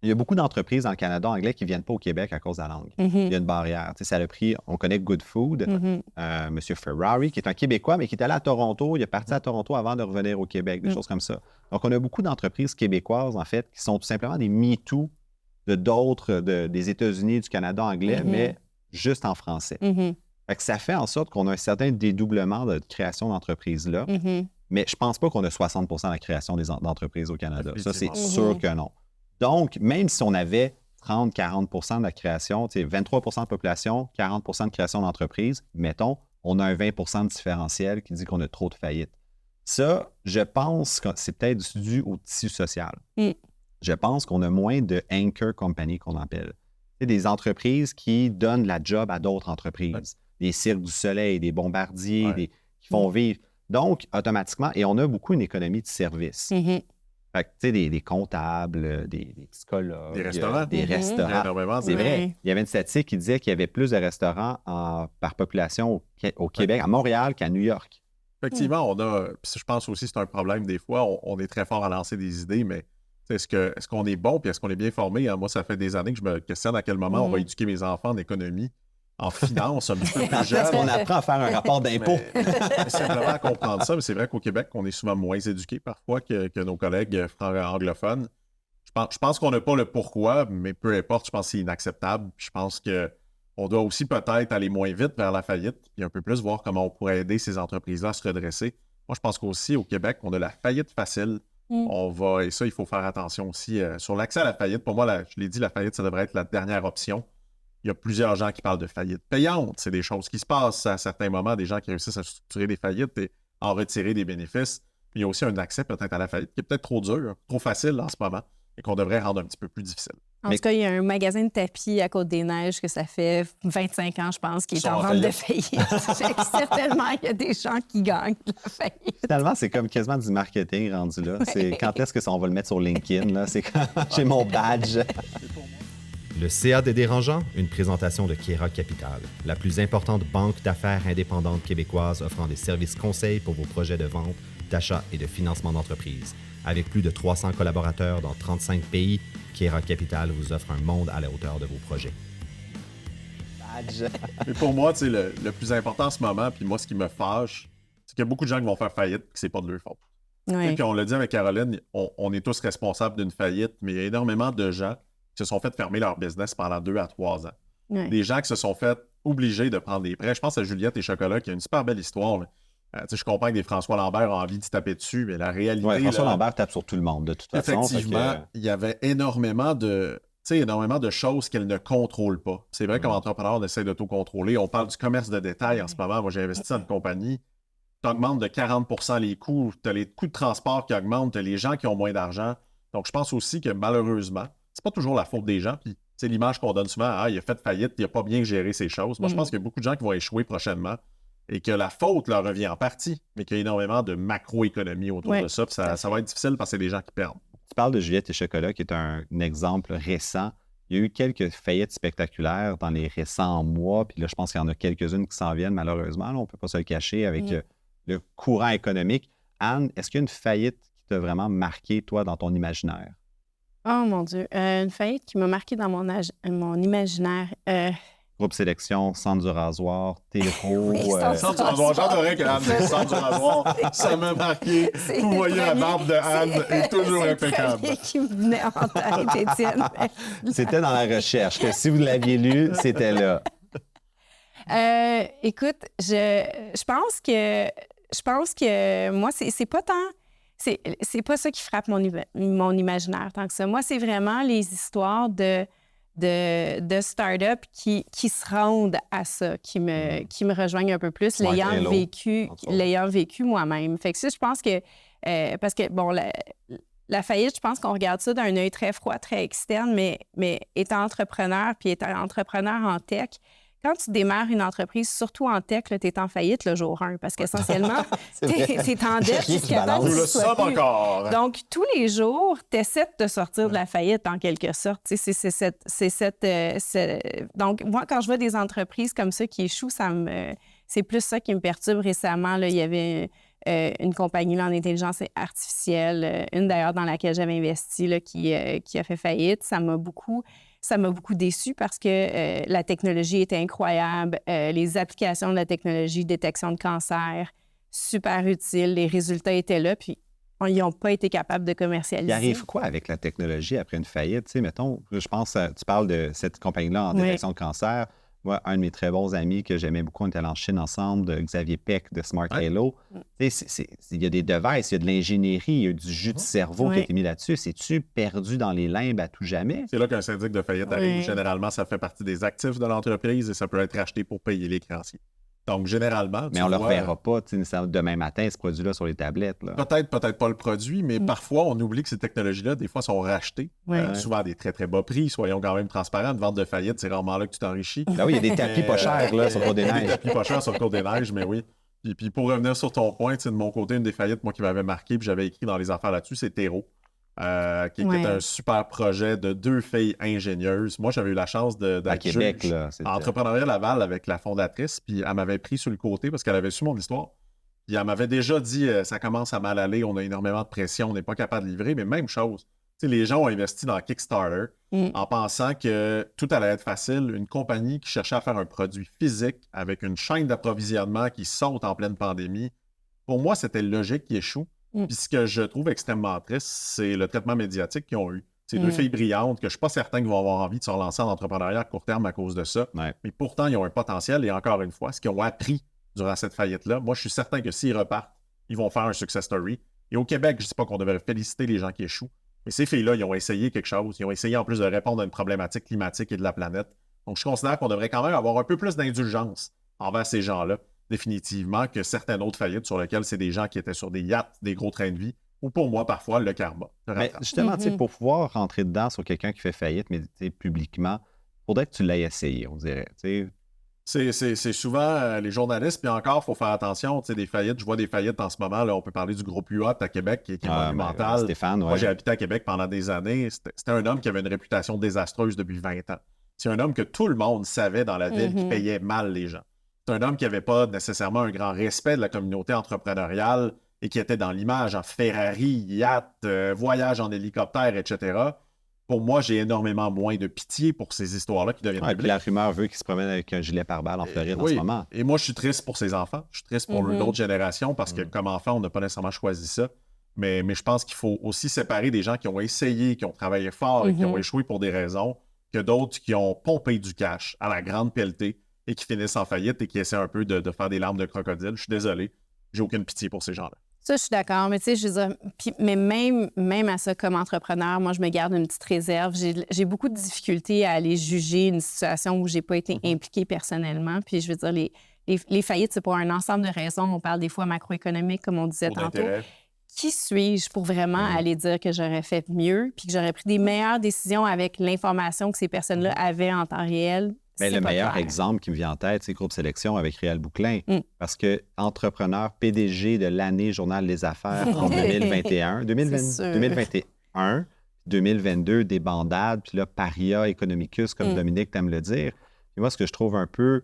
il y a beaucoup d'entreprises dans le Canada anglais qui ne viennent pas au Québec à cause de la langue. Il y a une barrière. Ça a pris, on connaît Good Food, M. Ferrari, qui est un Québécois, mais qui est allé à Toronto. Il est parti à Toronto avant de revenir au Québec, des choses comme ça. Donc, on a beaucoup d'entreprises québécoises, en fait, qui sont tout simplement des MeToo de d'autres, des États-Unis, du Canada anglais, mais juste en français. Fait que ça fait en sorte qu'on a un certain dédoublement de création d'entreprises-là, mais je ne pense pas qu'on a 60 de la création d'entreprises au Canada. Ça, c'est sûr que non. Donc, même si on avait 30-40 de la création, 23 de population, 40 de création d'entreprise, mettons, on a un 20 de différentiel qui dit qu'on a trop de faillites. Ça, je pense que c'est peut-être dû au tissu social. Je pense qu'on a moins de anchor company qu'on appelle. C'est des entreprises qui donnent la job à d'autres entreprises. Des Cirques du Soleil, des Bombardiers, qui font vivre. Donc, automatiquement, et on a beaucoup une économie de service. Fait que, tu sais, des comptables, des psychologues. Des restaurants. Des restaurants. C'est vrai. Il y avait une statistique qui disait qu'il y avait plus de restaurants par population au Québec, à Montréal, qu'à New York. Effectivement, on a. Puis je pense aussi que c'est un problème des fois. On est très fort à lancer des idées, mais est-ce qu'on est bon puis est-ce qu'on est bien formé? Moi, ça fait des années que je me questionne à quel moment on va éduquer mes enfants en économie, en finance, un petit peu plus jeune. Parce qu'on apprend à faire un rapport d'impôt. Simplement à comprendre ça. Mais c'est vrai qu'au Québec, on est souvent moins éduqués parfois que nos collègues anglophones. Je pense qu'on n'a pas le pourquoi, mais peu importe, je pense que c'est inacceptable. Je pense qu'on doit aussi peut-être aller moins vite vers la faillite et un peu plus voir comment on pourrait aider ces entreprises-là à se redresser. Moi, je pense qu'aussi au Québec, on a la faillite facile. Et ça, il faut faire attention aussi. Sur l'accès à la faillite, pour moi, je l'ai dit, la faillite, ça devrait être la dernière option. Il y a plusieurs gens qui parlent de faillite payante. C'est des choses qui se passent à certains moments, des gens qui réussissent à structurer des faillites et en retirer des bénéfices. Il y a aussi un accès peut-être à la faillite qui est peut-être trop dur, trop facile en ce moment. et qu'on devrait rendre un petit peu plus difficile. En tout cas, il y a un magasin de tapis à Côte-des-Neiges que ça fait 25 ans, je pense, qui est en vente de faillite. Certainement, il y a des gens qui gagnent de la faillite. Finalement, c'est comme quasiment du marketing rendu là. C'est quand est-ce que ça, on va le mettre sur LinkedIn? Là? C'est quand j'ai mon badge. Le CA des dérangeants, une présentation de Kera Capital, la plus importante banque d'affaires indépendante québécoise offrant des services conseils pour vos projets de vente, d'achat et de financement d'entreprise. Avec plus de 300 collaborateurs dans 35 pays, Kera Capital vous offre un monde à la hauteur de vos projets. Badge. Et pour moi, le plus important en ce moment, puis moi, ce qui me fâche, c'est qu'il y a beaucoup de gens qui vont faire faillite et que c'est pas de leur faute. Oui. Et puis on l'a dit avec Caroline, on est tous responsables d'une faillite, mais il y a énormément de gens qui se sont fait fermer leur business pendant 2 à 3 ans. Oui. Des gens qui se sont fait obligés de prendre des prêts. Je pense à Juliette et Chocolat qui a une super belle histoire. Là. Je comprends que des François Lambert ont envie de se taper dessus, mais la réalité... Ouais, François là, Lambert tape sur tout le monde, de toute façon. effectivement, il y avait énormément de choses qu'elle ne contrôle pas. C'est vrai qu'en entrepreneur, on essaie d'auto-contrôler. On parle du commerce de détail en ce moment. Moi, j'ai investi dans une compagnie. Tu augmentes de 40% les coûts. Tu as les coûts de transport qui augmentent. Tu as les gens qui ont moins d'argent. Donc, je pense aussi que malheureusement, c'est pas toujours la faute des gens. Puis, c'est l'image qu'on donne souvent. Il a fait faillite, il a pas bien géré ses choses. Moi, je pense qu'il y a beaucoup de gens qui vont échouer prochainement et que la faute leur revient en partie, mais qu'il y a énormément de macroéconomie autour de ça. Puis ça va être difficile parce que c'est des gens qui perdent. Tu parles de Juliette et Chocolat, qui est un exemple récent. Il y a eu quelques faillites spectaculaires dans les récents mois, puis là, je pense qu'il y en a quelques-unes qui s'en viennent, malheureusement. Là, on ne peut pas se le cacher avec le courant économique. Anne, est-ce qu'il y a une faillite qui t'a vraiment marqué, toi, dans ton imaginaire? Oh mon Dieu, une faillite qui m'a marqué dans mon imaginaire. Groupe Sélection, Centre du rasoir, Téléro. Oui, Centre du rasoir, j'adorais que Anne dise Centre du rasoir. Ça m'a marqué. C'est Vous le voyez la premier- barbe de Anne est toujours c'est impeccable. le premier qui me venait en tête, Étienne. C'était dans la recherche, que si vous l'aviez lu, c'était là. Écoute, je pense que moi, c'est pas tant... C'est pas ça qui frappe mon imaginaire tant que ça. Moi, c'est vraiment les histoires de start-up qui se rendent à ça, qui me rejoignent un peu plus, Smart Hello, l'ayant vécu moi-même. Fait que ça, je pense que... parce que, bon, la faillite, je pense qu'on regarde ça d'un œil très froid, très externe, mais étant entrepreneur, puis étant entrepreneur en tech, quand tu démarres une entreprise, surtout en tech, tu es en faillite le jour 1 parce qu'essentiellement, tu es en dette jusqu'à temps que Nous tu le sois sommes plus. encore. Donc, tous les jours, tu essaies de te sortir de la faillite en quelque sorte. Donc, moi, quand je vois des entreprises comme ça qui échouent, c'est plus ça qui me perturbe récemment. Là, il y avait une compagnie là, en intelligence artificielle, une d'ailleurs dans laquelle j'avais investi, là, qui a fait faillite. Ça m'a beaucoup déçue parce que la technologie était incroyable. Les applications de la technologie, détection de cancer, super utiles. Les résultats étaient là, puis ils n'ont pas été capables de commercialiser. Il arrive quoi avec la technologie après une faillite? Tu sais, mettons, je pense, tu parles de cette compagnie-là en détection de cancer. Moi, un de mes très bons amis que j'aimais beaucoup, on était allés en Chine ensemble, de Xavier Peck de Smart Hello. Tu sais, il y a des devices, il y a de l'ingénierie, il y a du jus de cerveau qui a été mis là-dessus. C'est-tu perdu dans les limbes à tout jamais? C'est là qu'un syndic de faillite arrive. Généralement, ça fait partie des actifs de l'entreprise et ça peut être racheté pour payer les créanciers. Donc, généralement, Mais on ne le reverra pas demain matin, ce produit-là, sur les tablettes. Là. Peut-être pas le produit, mais parfois, on oublie que ces technologies-là, des fois, sont rachetées. Souvent à des très, très bas prix. Soyons quand même transparents. Une vente de faillite, c'est rarement là que tu t'enrichis. Ah oui, il y a des tapis pas chers là, sur le Côte-des-Neiges. Des tapis pas chers sur le Côte-des-Neiges, mais oui. Puis pour revenir sur ton point, de mon côté, une des faillites, moi, qui m'avait marqué, puis j'avais écrit dans les affaires là-dessus, c'est Téro. Qui était un super projet de 2 filles ingénieuses. Moi, j'avais eu la chance d'être à Québec, juge là, en entrepreneuriat Laval avec la fondatrice, puis elle m'avait pris sur le côté parce qu'elle avait su mon histoire. Puis elle m'avait déjà dit ça commence à mal aller, on a énormément de pression, on n'est pas capable de livrer, mais même chose. Les gens ont investi dans Kickstarter en pensant que tout allait être facile. Une compagnie qui cherchait à faire un produit physique avec une chaîne d'approvisionnement qui saute en pleine pandémie. Pour moi, c'était logique qui échoue. Puis ce que je trouve extrêmement triste, c'est le traitement médiatique qu'ils ont eu. C'est 2 filles brillantes que je ne suis pas certain qu'ils vont avoir envie de se relancer en entrepreneuriat à court terme à cause de ça. Ouais. Mais pourtant, ils ont un potentiel. Et encore une fois, ce qu'ils ont appris durant cette faillite-là, moi, je suis certain que s'ils repartent, ils vont faire un success story. Et au Québec, je ne dis pas qu'on devrait féliciter les gens qui échouent, mais ces filles-là, ils ont essayé quelque chose. Ils ont essayé en plus de répondre à une problématique climatique et de la planète. Donc, je considère qu'on devrait quand même avoir un peu plus d'indulgence envers ces gens-là, définitivement, que certaines autres faillites sur lesquelles c'est des gens qui étaient sur des yachts, des gros trains de vie, ou pour moi, parfois, le karma. Mais justement, pour pouvoir rentrer dedans sur quelqu'un qui fait faillite, mais publiquement, il faudrait que tu l'aies essayé, on dirait. C'est souvent les journalistes, puis encore, il faut faire attention, des faillites. Je vois des faillites en ce moment, là, on peut parler du groupe UOT à Québec, qui est monumental. Stéphane, Moi, j'ai habité à Québec pendant des années. C'était un homme qui avait une réputation désastreuse depuis 20 ans. C'est un homme que tout le monde savait dans la ville qui payait mal les gens. C'est un homme qui n'avait pas nécessairement un grand respect de la communauté entrepreneuriale et qui était dans l'image en Ferrari, yacht, voyage en hélicoptère, etc. Pour moi, j'ai énormément moins de pitié pour ces histoires-là qui deviennent publiques. La rumeur veut qu'il se promène avec un gilet pare-balles en Floride en ce moment. Et moi, je suis triste pour ses enfants. Je suis triste pour l'autre génération parce que comme enfant, on n'a pas nécessairement choisi ça. Mais je pense qu'il faut aussi séparer des gens qui ont essayé, qui ont travaillé fort et qui ont échoué pour des raisons, que d'autres qui ont pompé du cash à la grande pelletée et qui finissent en faillite et qui essaient un peu de faire des larmes de crocodile. Je suis désolé. J'ai aucune pitié pour ces gens-là. Ça, je suis d'accord. Mais tu sais, je veux dire, mais même à ça, comme entrepreneur, moi, je me garde une petite réserve. J'ai beaucoup de difficultés à aller juger une situation où j'ai pas été impliquée personnellement. Puis, je veux dire, les faillites, c'est pour un ensemble de raisons. On parle des fois macroéconomiques, comme on disait tantôt. Qui suis-je pour vraiment aller dire que j'aurais fait mieux puis que j'aurais pris des meilleures décisions avec l'information que ces personnes-là avaient en temps réel? Mais le meilleur exemple qui me vient en tête, c'est Groupe Sélection avec Réal Bouclin. Parce que entrepreneur PDG de l'année Journal des Affaires en 2021, 2021, 2022, des bandades, puis là, Paria Economicus, comme Dominique t'aime le dire. Puis moi, ce que je trouve un peu...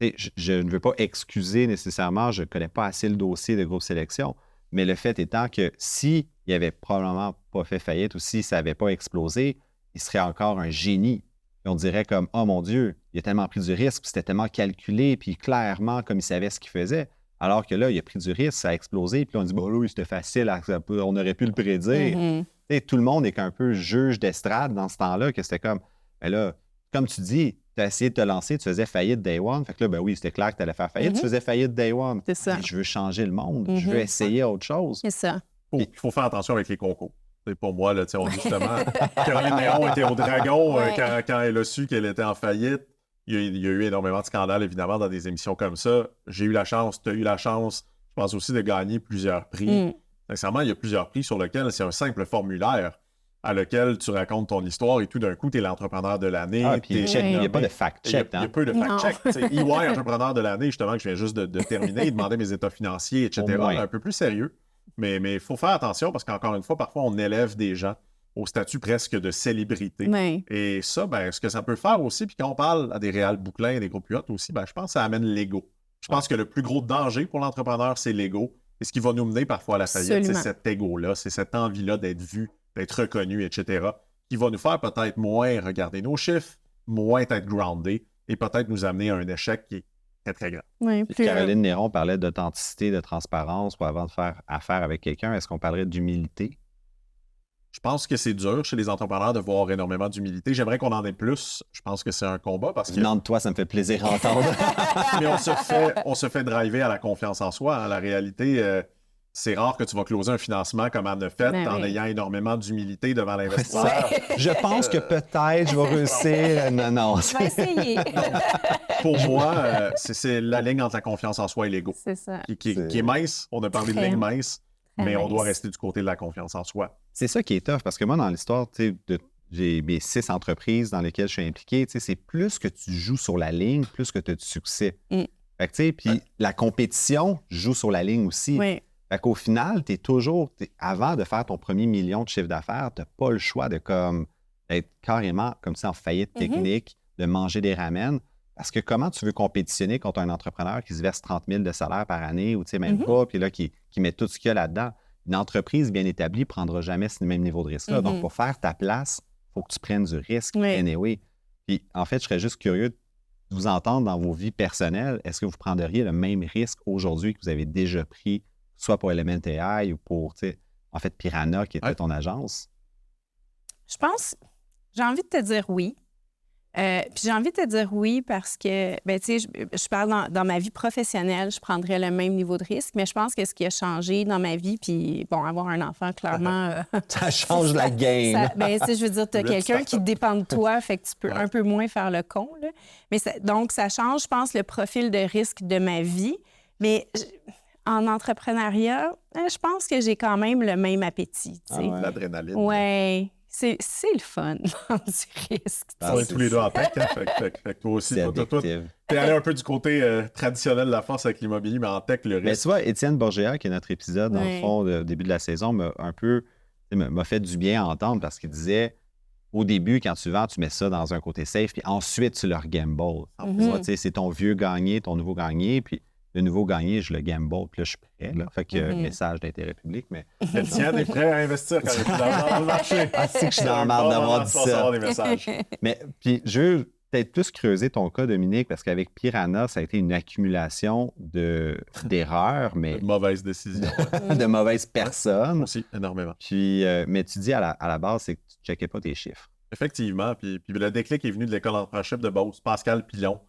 Je ne veux pas excuser nécessairement, je ne connais pas assez le dossier de Groupe Sélection, mais le fait étant que s'il n'avait probablement pas fait faillite ou si ça n'avait pas explosé, il serait encore un génie. Et on dirait comme, oh mon Dieu, il a tellement pris du risque, puis c'était tellement calculé, puis clairement, comme il savait ce qu'il faisait. Alors que là, il a pris du risque, ça a explosé, puis là, on dit, bon, oui, c'était facile, on aurait pu le prédire. Tout le monde est un peu juge d'estrade dans ce temps-là, que c'était comme, ben là, comme tu dis, tu as essayé de te lancer, tu faisais faillite day one. Fait que là, ben oui, c'était clair que tu allais faire faillite. Tu faisais faillite day one. C'est ça. Mais je veux changer le monde. Je veux essayer autre chose. C'est ça. Il faut faire attention avec les concours. Pour moi, là, on dit justement, Caroline Néron était au Dragon quand elle a su qu'elle était en faillite. Il y a eu énormément de scandales, évidemment, dans des émissions comme ça. J'ai eu la chance, tu as eu la chance, je pense aussi, de gagner plusieurs prix. Sincèrement, il y a plusieurs prix sur lesquels c'est un simple formulaire à lequel tu racontes ton histoire et tout d'un coup, tu es l'entrepreneur de l'année. Il n'y a pas de fact-check. Il y a peu de fact-check. EY, entrepreneur de l'année, justement, que je viens juste de terminer, demander mes états financiers, etc. Un peu plus sérieux. Mais il faut faire attention parce qu'encore une fois, parfois, on élève des gens au statut presque de célébrité. Et ça, ce que ça peut faire aussi, puis quand on parle à des Réal Bouclin, des groupes UOT aussi, je pense que ça amène l'ego. Je pense que le plus gros danger pour l'entrepreneur, c'est l'ego. Et ce qui va nous mener parfois à la faillite, c'est cet ego-là, c'est cette envie-là d'être vu, d'être reconnu, etc., qui va nous faire peut-être moins regarder nos chiffres, moins être groundé et peut-être nous amener à un échec qui est très, très grand. Oui, Caroline Néron parlait d'authenticité, de transparence pour avant de faire affaire avec quelqu'un. Est-ce qu'on parlerait d'humilité? Je pense que c'est dur chez les entrepreneurs de voir énormément d'humilité. J'aimerais qu'on en ait plus. Je pense que c'est un combat parce que... Non, de toi, ça me fait plaisir d'entendre. Mais on se fait driver à la confiance en soi. Hein. La réalité, c'est rare que tu vas closer un financement comme Anne a fait en ayant énormément d'humilité devant l'investisseur. Je pense que peut-être je vais réussir. Non. Je vais essayer. Pour moi, c'est la ligne entre la confiance en soi et l'ego. C'est ça. Qui est mince. On a parlé de ligne mince, mais on doit rester du côté de la confiance en soi. C'est ça qui est tough, parce que moi, dans l'histoire, j'ai mes 6 entreprises dans lesquelles je suis impliqué, c'est plus que tu joues sur la ligne, plus que tu as de succès. Fait que, puis la compétition joue sur la ligne aussi. Oui. Fait qu'au final, avant de faire ton premier million de chiffre d'affaires, tu n'as pas le choix de être carrément comme ça en faillite technique, de manger des ramen. Parce que comment tu veux compétitionner contre un entrepreneur qui se verse 30 000 de salaire par année ou même pas, puis là, qui met tout ce qu'il y a là-dedans? Une entreprise bien établie ne prendra jamais ce même niveau de risque-là. Donc, pour faire ta place, il faut que tu prennes du risque. Anyway. Puis, en fait, je serais juste curieux de vous entendre dans vos vies personnelles. Est-ce que vous prendriez le même risque aujourd'hui que vous avez déjà pris, soit pour Element AI ou pour, en fait, Piranha, qui était ton agence? Je pense, j'ai envie de te dire oui. Puis j'ai envie de te dire oui parce que, je parle dans ma vie professionnelle, je prendrais le même niveau de risque, mais je pense que ce qui a changé dans ma vie, puis avoir un enfant, clairement... ça change la game! Je veux dire, tu as quelqu'un qui dépend de toi, fait que tu peux un peu moins faire le con, là. Mais donc, ça change, je pense, le profil de risque de ma vie, mais... en entrepreneuriat, je pense que j'ai quand même le même appétit. Tu sais. Ah ouais. L'adrénaline. Ouais. C'est le fun, prendre du risque. tu sais. On est tous les deux en tech, hein? Fait que toi aussi, C'est toi, addictif. t'es allé un peu du côté traditionnel de la force avec l'immobilier, mais en tech, le Mais risque. tu vois, Étienne Borgéa, qui est notre épisode, dans Ouais. le fond, au début de la saison, m'a fait du bien à entendre parce qu'il disait, au début, quand tu vends, tu mets ça dans un côté safe, puis ensuite, tu le regambles. Mhm. Tu vois, tu sais, c'est ton vieux gagné, ton nouveau gagné, puis le nouveau gagné, je le gamble, puis là, je suis prêt. Là. Fait que message d'intérêt public, mais Étienne est prêt à investir quand il y a plus d'argent dans le marché. Ah, c'est que je suis dans la Un marde bon d'avoir moment dit pour ça. recevoir des messages. Mais puis je veux peut-être plus creuser ton cas, Dominique, parce qu'avec Piranha, ça a été une accumulation d'erreurs, mais Une mauvaise décision. de mauvaises personnes. Aussi, énormément. Puis, mais tu dis à la base, c'est que tu ne checkais pas tes chiffres. Effectivement. Puis le déclic est venu de l'école d'entrepreneurship de Beauce, Pascal Pilon,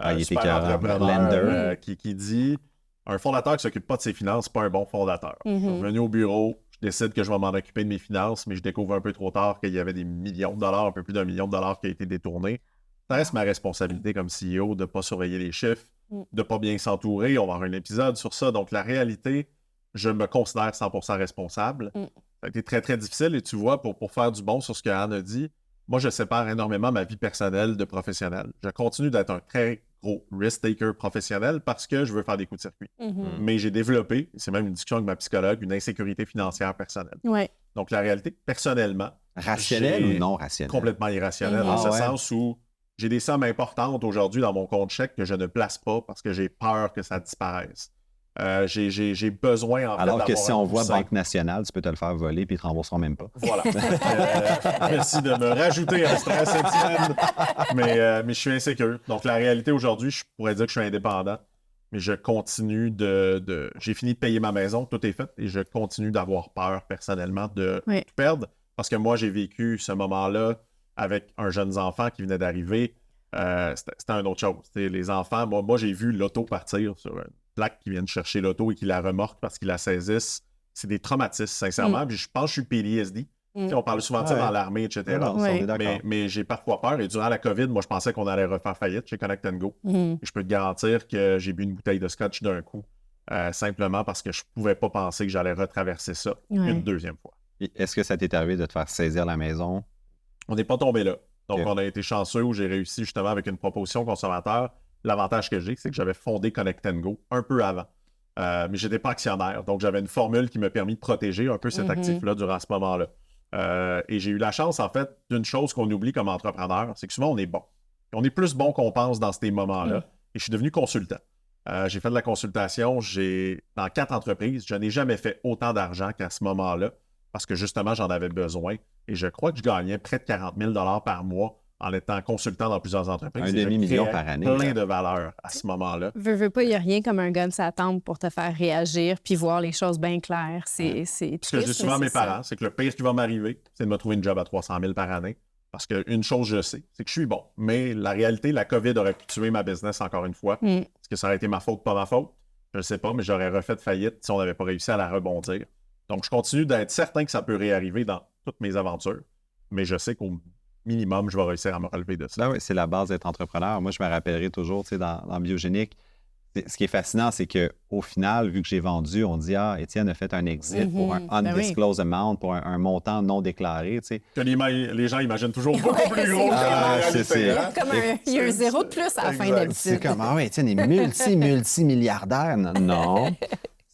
Il était super entrepreneur, lender. qui dit un fondateur qui ne s'occupe pas de ses finances, c'est pas un bon fondateur. Je suis venu au bureau, je décide que je vais m'en occuper de mes finances, mais je découvre un peu trop tard qu'il y avait des millions de dollars, un peu plus d'1 million de dollars qui a été détourné. Ça reste ma responsabilité comme CEO de ne pas surveiller les chiffres, de ne pas bien s'entourer. On va avoir un épisode sur ça. Donc, la réalité, je me considère 100% responsable. Ça a été très, très difficile. Et tu vois, pour faire du bon sur ce que Anne a dit, moi, je sépare énormément ma vie personnelle de professionnelle. Je continue d'être un très gros risk-taker professionnel parce que je veux faire des coups de circuit. Mais j'ai développé, c'est même une discussion avec ma psychologue, une insécurité financière personnelle. Ouais. Donc, la réalité, personnellement, Rationnel j'ai ou non rationnel? complètement irrationnel, Mhm. dans ce Ah ouais. sens où j'ai des sommes importantes aujourd'hui dans mon compte chèque que je ne place pas parce que j'ai peur que ça disparaisse. J'ai besoin, en fait, Alors que d'avoir si un on voit coussin. Banque Nationale, tu peux te le faire voler puis ils te rembourseront même pas. Voilà. Merci de me rajouter un stress, Étienne. Mais je suis insécure. Donc, la réalité aujourd'hui, je pourrais dire que je suis indépendant, mais je continue J'ai fini de payer ma maison, tout est fait, et je continue d'avoir peur personnellement de Oui. tout perdre parce que moi, j'ai vécu ce moment-là avec un jeune enfant qui venait d'arriver. C'était une autre chose. T'sais, les enfants, moi j'ai vu l'auto partir sur une plaque qui viennent chercher l'auto et qui la remorque parce qu'ils la saisissent. C'est des traumatismes, sincèrement. Puis je pense que je suis PTSD. T'sais, on parle souvent de ça Ouais. dans l'armée, etc. Non, Ouais. on est d'accord. Mais j'ai parfois peur. Et durant la COVID, moi, je pensais qu'on allait refaire faillite chez Connect & Go. Et je peux te garantir que j'ai bu une bouteille de scotch d'un coup, simplement parce que je ne pouvais pas penser que j'allais retraverser ça Ouais. une deuxième fois. Et est-ce que ça t'est arrivé de te faire saisir la maison? On n'est pas tombé là. Donc, Ok. on a été chanceux où j'ai réussi justement avec une proposition consommateur. L'avantage que j'ai, c'est que j'avais fondé Connect & Go un peu avant. Mais je n'étais pas actionnaire. Donc, j'avais une formule qui m'a permis de protéger un peu cet actif-là durant ce moment-là. Et j'ai eu la chance, en fait, d'une chose qu'on oublie comme entrepreneur, c'est que souvent, on est bon. On est plus bon qu'on pense dans ces moments-là. Et je suis devenu consultant. J'ai fait de la consultation. Dans 4 entreprises, je n'ai jamais fait autant d'argent qu'à ce moment-là parce que, justement, j'en avais besoin. Et je crois que je gagnais près de 40 000 $ par mois en étant consultant dans plusieurs entreprises. Un Et je demi-million créais par année. Plein de valeur à ce moment-là. Veux pas, il n'y a rien comme un gun sur la tempe pour te faire réagir puis voir les choses bien claires. C'est Ce que je triste, dis souvent à mais mes c'est ça. parents, c'est que le pire qui va m'arriver, c'est de me trouver une job à 300 000 par année. Parce qu'une chose, je sais, c'est que je suis bon. Mais la réalité, la COVID aurait pu tuer ma business encore une fois. Est-ce que ça aurait été ma faute, pas ma faute? Je ne sais pas, mais j'aurais refait faillite si on n'avait pas réussi à la rebondir. Donc, je continue d'être certain que ça peut réarriver dans toutes mes aventures. Mais je sais qu'au minimum, je vais réussir à me relever de ça. Ben oui, c'est la base d'être entrepreneur. Moi, je me rappellerai toujours, tu sais, dans Biogénique, ce qui est fascinant, c'est qu'au final, vu que j'ai vendu, on dit « Ah, Étienne a fait un exit pour un Ben oui. undisclosed amount, pour un montant non déclaré. » tu sais. Que les gens imaginent toujours beaucoup plus gros que la Ah, réalité. c'est- hein? Comme il y a un zéro de plus à la fin Exact. d'habitude. C'est comme « Ah ouais, Étienne est multimilliardaire. » Non.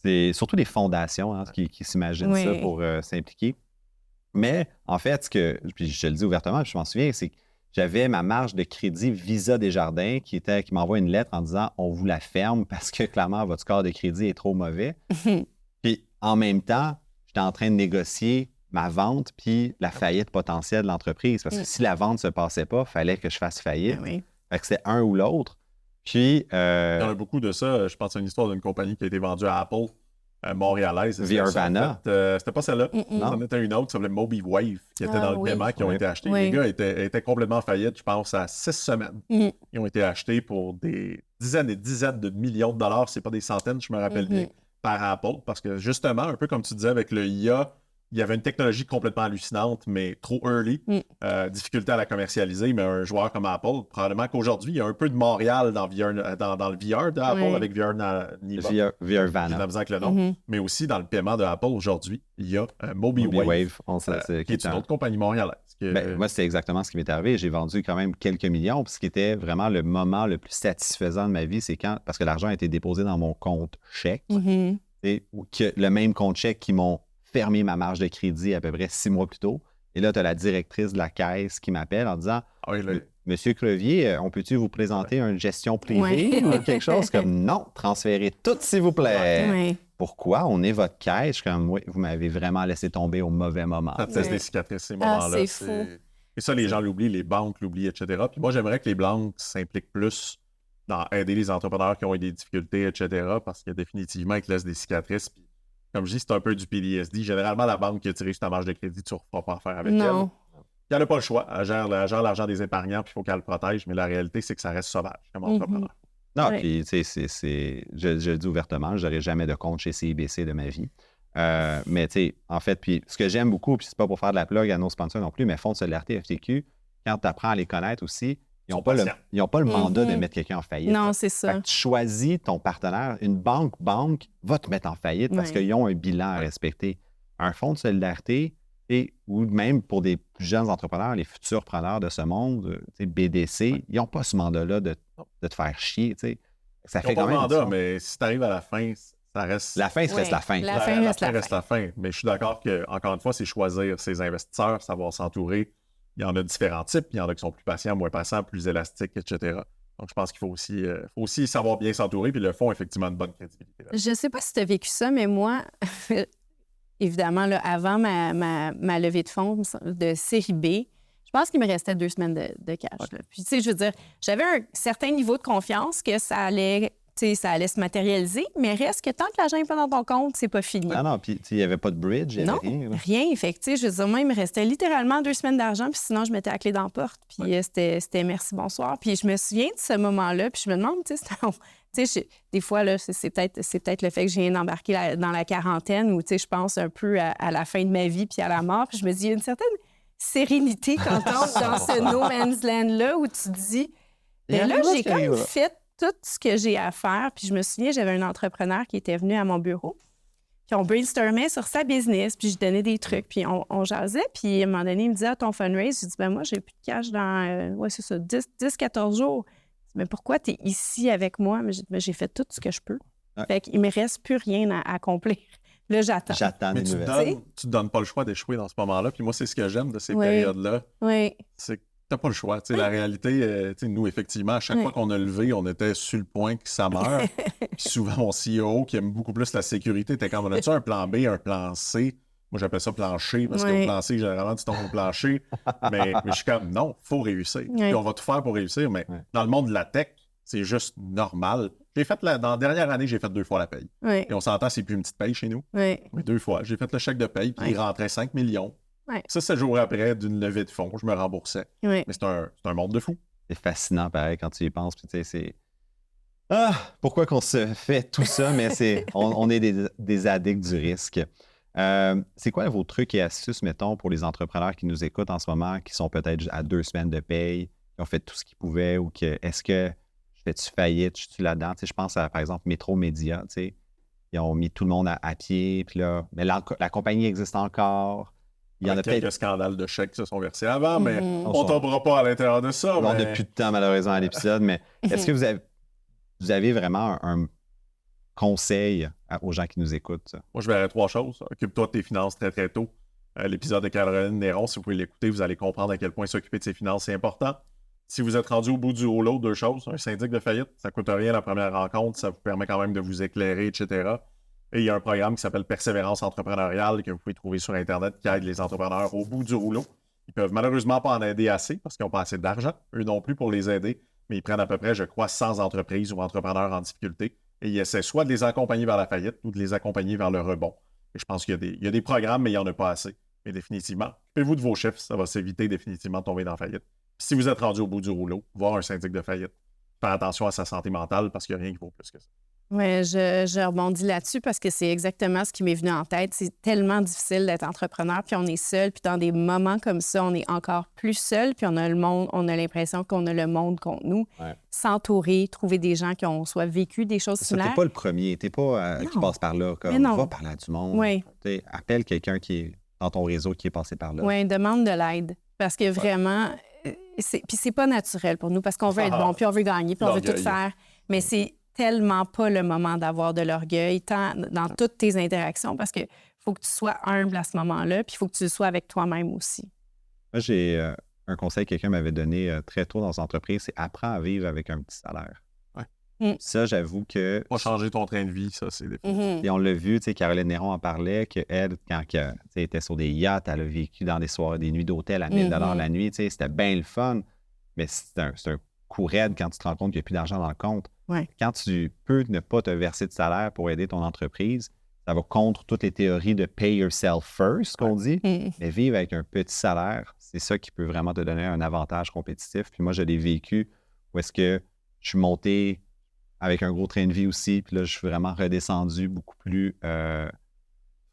C'est surtout les fondations hein, qui s'imaginent Oui. ça pour s'impliquer. Mais en fait, puis je te le dis ouvertement, puis je m'en souviens, c'est que j'avais ma marge de crédit Visa Desjardins qui m'envoie une lettre en disant « On vous la ferme parce que clairement, votre score de crédit est trop mauvais. » Puis en même temps, j'étais en train de négocier ma vente puis la faillite potentielle de l'entreprise. Parce que si la vente ne se passait pas, il fallait que je fasse faillite. Ben oui. Fait que c'était un ou l'autre. Puis, Il y en a beaucoup de ça. Je pense à une histoire d'une compagnie qui a été vendue à Apple, montréalaise. Via Urbana. C'était pas celle-là. Non. C'en était une autre qui s'appelait Moby Wave, qui était Ah, dans le oui. paiement, qui ont Oui. été achetés. Oui. Les gars étaient complètement faillites, je pense, à 6 semaines. Ils ont été achetés pour des dizaines et dizaines de millions de dollars, c'est pas des centaines, je me rappelle bien, par Apple. Parce que justement, un peu comme tu disais avec le IA, il y avait une technologie complètement hallucinante, mais trop early. Difficulté à la commercialiser, mais un joueur comme Apple, probablement qu'aujourd'hui, il y a un peu de Montréal dans le VR d'Apple avec VR Niva. VR J'ai de Vana. la misère avec le nom. Mais aussi, dans le paiement de Apple aujourd'hui, il y a MobiWave, qui est une autre compagnie montréalaise. Moi, c'est exactement ce qui m'est arrivé. J'ai vendu quand même quelques millions. Puis ce qui était vraiment le moment le plus satisfaisant de ma vie, c'est parce que l'argent a été déposé dans mon compte chèque. Ou que le même compte chèque qui m'ont fermé ma marge de crédit à peu près 6 mois plus tôt. Et là, tu as la directrice de la caisse qui m'appelle en disant Monsieur Crevier, on peut-tu vous présenter une gestion privée ou quelque chose comme non, transférez tout, s'il vous plaît. Pourquoi? On est votre caisse. Je suis comme oui, vous m'avez vraiment laissé tomber au mauvais moment. Ça te laisse des cicatrices, ces moments-là. C'est fou. Et ça, les gens l'oublient, les banques l'oublient, etc. Puis moi, j'aimerais que les banques s'impliquent plus dans aider les entrepreneurs qui ont eu des difficultés, etc. Parce que définitivement, ils te laissent des cicatrices. Puis, comme je dis, c'est un peu du PTSD. Généralement, la banque qui a tiré sur ta marge de crédit, tu ne referas pas affaire avec elle. Elle n'a pas le choix. Elle gère l'argent des épargnants, puis il faut qu'elle le protège. Mais la réalité, c'est que ça reste sauvage comme entrepreneur. Non, puis tu sais, je le dis ouvertement, je n'aurai jamais de compte chez CIBC de ma vie. Mais tu sais, en fait, puis ce que j'aime beaucoup, puis c'est pas pour faire de la plug à nos sponsors non plus, mais Fonds de solidarité FTQ, quand tu apprends à les connaître aussi, ils n'ont pas le mandat de mettre quelqu'un en faillite. Non, c'est ça. Fait que tu choisis ton partenaire. Une banque va te mettre en faillite parce qu'ils ont un bilan à respecter. Un fonds de solidarité, ou même pour des plus jeunes entrepreneurs, les futurs preneurs de ce monde, BDC, ils n'ont pas ce mandat-là de te faire chier. Ça fait ils n'ont quand pas même le mandat, mais si tu arrives à la fin, ça reste... La fin reste la fin. La fin reste la fin. Mais je suis d'accord que, encore une fois, c'est choisir ses investisseurs, savoir s'entourer. Il y en a différents types. Il y en a qui sont plus patients, moins patients, plus élastiques, etc. Donc, je pense qu'il faut aussi savoir bien s'entourer. Puis le fonds, effectivement, une bonne crédibilité. Je ne sais pas si tu as vécu ça, mais moi, évidemment, là, avant ma levée de fonds de série B, je pense qu'il me restait 2 semaines de cash. Là. Puis, tu sais, je veux dire, j'avais un certain niveau de confiance que ça allait se matérialiser, mais reste que tant que l'argent n'est pas dans ton compte, c'est pas fini. Non, puis il n'y avait pas de bridge, il n'y avait rien. Rien. Fait que, tu sais, je veux dire, moi, il me restait littéralement 2 semaines d'argent, puis sinon, je mettais la clé dans la porte. Puis c'était merci, bonsoir. Puis je me souviens de ce moment-là, puis je me demande, tu sais, des fois, là, c'est peut-être le fait que je viens d'embarquer dans la quarantaine où, tu sais, je pense un peu à la fin de ma vie puis à la mort. Puis je me dis, il y a une certaine sérénité quand on est dans ce no man's land-là où tu te dis, bien là, j'ai quand même fait tout ce que j'ai à faire. Puis je me souviens, j'avais un entrepreneur qui était venu à mon bureau. Puis on brainstormait sur sa business, puis je donnais des trucs, puis on jasait. Puis à un moment donné, il me disait, ton fundraise, j'ai dit, ben moi, j'ai plus de cash dans, 10-14 jours. Mais pourquoi tu es ici avec moi? Mais j'ai fait tout ce que je peux. Fait qu'il me reste plus rien à accomplir. Là, j'attends. Mais tu te donnes pas le choix d'échouer dans ce moment-là. Puis moi, c'est ce que j'aime de ces périodes-là. C'est que t'as pas le choix. La réalité, nous, effectivement, à chaque fois qu'on a levé, on était sur le point que ça meurt. Puis souvent, mon CEO, qui aime beaucoup plus la sécurité, était comme, on a-tu un plan B, un plan C? Moi, j'appelle ça plancher, parce qu'au plan C, généralement, tu tombes au plancher. mais je suis comme, non, il faut réussir. Puis on va tout faire pour réussir. Mais dans le monde de la tech, c'est juste normal. Dans la dernière année, j'ai fait 2 fois la paye. Et on s'entend, c'est plus une petite paye chez nous. Mais 2 fois. J'ai fait le chèque de paye, puis il rentrait 5 millions. Ça, 7 jours après, d'une levée de fonds, je me remboursais. Mais c'est un monde de fou. C'est fascinant, pareil, quand tu y penses. Puis, tu sais, c'est... pourquoi qu'on se fait tout ça? Mais on est des addicts du risque. C'est quoi vos trucs et astuces, mettons, pour les entrepreneurs qui nous écoutent en ce moment, qui sont peut-être à 2 semaines de paye, qui ont fait tout ce qu'ils pouvaient, ou est-ce que je fais-tu faillite, je suis là-dedans? Tu sais, je pense à, par exemple, Métro Média, tu sais, ils ont mis tout le monde à pied, puis là, mais la compagnie existe encore. Il y en a quelques scandales de chèques qui se sont versés avant, mais on ne tombera pas à l'intérieur de ça. On n'a plus de temps, malheureusement, à l'épisode, mais est-ce que vous avez vraiment un conseil aux gens qui nous écoutent? Moi, je verrais 3 choses. Occupe-toi de tes finances très, très tôt. L'épisode de Caroline Néron, si vous pouvez l'écouter, vous allez comprendre à quel point s'occuper de ses finances, c'est important. Si vous êtes rendu au bout du rouleau, 2 choses. Un syndic de faillite, ça ne coûte rien la première rencontre, ça vous permet quand même de vous éclairer, etc. Et il y a un programme qui s'appelle Persévérance entrepreneuriale que vous pouvez trouver sur Internet qui aide les entrepreneurs au bout du rouleau. Ils peuvent malheureusement pas en aider assez parce qu'ils n'ont pas assez d'argent, eux non plus, pour les aider, mais ils prennent à peu près, je crois, 100 entreprises ou entrepreneurs en difficulté et ils essaient soit de les accompagner vers la faillite ou de les accompagner vers le rebond. Et je pense qu'il y a des programmes, mais il n'y en a pas assez. Mais définitivement, occupez-vous de vos chiffres, ça va s'éviter définitivement de tomber dans la faillite. Puis si vous êtes rendu au bout du rouleau, voir un syndic de faillite, faire attention à sa santé mentale parce qu'il n'y a rien qui vaut plus que ça. Oui, je rebondis là-dessus parce que c'est exactement ce qui m'est venu en tête. C'est tellement difficile d'être entrepreneur, puis on est seul, puis dans des moments comme ça, on est encore plus seul, puis on a l'impression qu'on a le monde contre nous. Ouais. S'entourer, trouver des gens qui ont soit vécu des choses Ça, similaires. t'es pas le premier, t'es pas qui passe par là. Mais Comme, non. va parler à du monde. Oui. Appelle quelqu'un qui est dans ton réseau qui est passé par là. Oui, demande de l'aide. Parce que vraiment, puis c'est pas naturel pour nous, parce qu'on veut être bon, puis on veut gagner, puis on veut tout L'orgueil. faire. Mais c'est tellement pas le moment d'avoir de l'orgueil, tant dans toutes tes interactions, parce que faut que tu sois humble à ce moment-là, puis il faut que tu le sois avec toi-même aussi. Moi, j'ai un conseil que quelqu'un m'avait donné très tôt dans son entreprise, c'est apprends à vivre avec un petit salaire. Ouais. Ça, j'avoue que... Pas changer ton train de vie, ça, c'est des Et on l'a vu, tu sais, Caroline Néron en parlait, qu'elle, quand elle était sur des yachts, elle a vécu dans des soirées, des nuits d'hôtel à 1 000 la nuit, tu sais, c'était bien le fun, mais c'est un coup raide quand tu te rends compte qu'il n'y a plus d'argent dans le compte. Ouais. Quand tu peux ne pas te verser de salaire pour aider ton entreprise, ça va contre toutes les théories de « pay yourself first » qu'on dit, mais vivre avec un petit salaire, c'est ça qui peut vraiment te donner un avantage compétitif. Puis moi, je l'ai vécu où est-ce que je suis monté avec un gros train de vie aussi, puis là, je suis vraiment redescendu beaucoup plus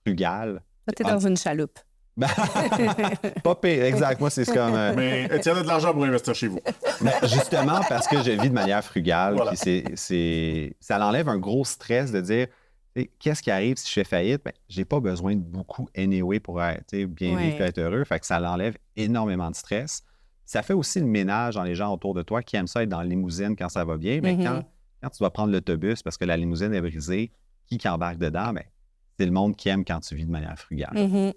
frugal. Là, t'es dans une chaloupe. Pas pire, exact. Moi, c'est comme... Mais Étienne a de l'argent pour investir chez vous. Mais justement, parce que je vis de manière frugale, Voilà. puis ça l'enlève un gros stress de dire, qu'est-ce qui arrive si je fais faillite? Ben, j'ai pas besoin de beaucoup anyway pour être, bien vivre et être heureux. Fait que ça l'enlève énormément de stress. Ça fait aussi le ménage dans les gens autour de toi qui aiment ça être dans la limousine quand ça va bien. Mais quand tu dois prendre l'autobus parce que la limousine est brisée, qui embarque dedans? Ben, c'est le monde qui aime quand tu vis de manière frugale.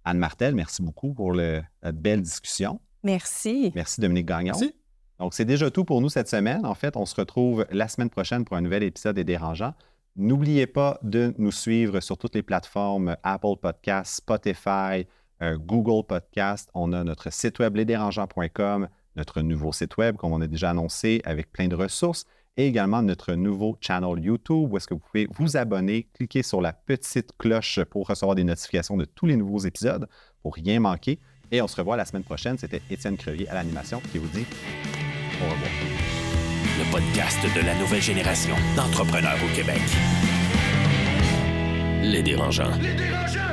Anne Martel, merci beaucoup pour la belle discussion. Merci. Merci Dominique Gagnon. Merci. Donc, c'est déjà tout pour nous cette semaine. En fait, on se retrouve la semaine prochaine pour un nouvel épisode des Dérangeants. N'oubliez pas de nous suivre sur toutes les plateformes Apple Podcasts, Spotify, Google Podcasts. On a notre site web lesdérangeants.com, notre nouveau site web, comme on a déjà annoncé, avec plein de ressources, et également notre nouveau channel YouTube où est-ce que vous pouvez vous abonner, cliquer sur la petite cloche pour recevoir des notifications de tous les nouveaux épisodes pour rien manquer. Et on se revoit la semaine prochaine. C'était Étienne Crevier à l'animation qui vous dit au revoir. Le podcast de la nouvelle génération d'entrepreneurs au Québec. Les Dérangeants. Les Dérangeants!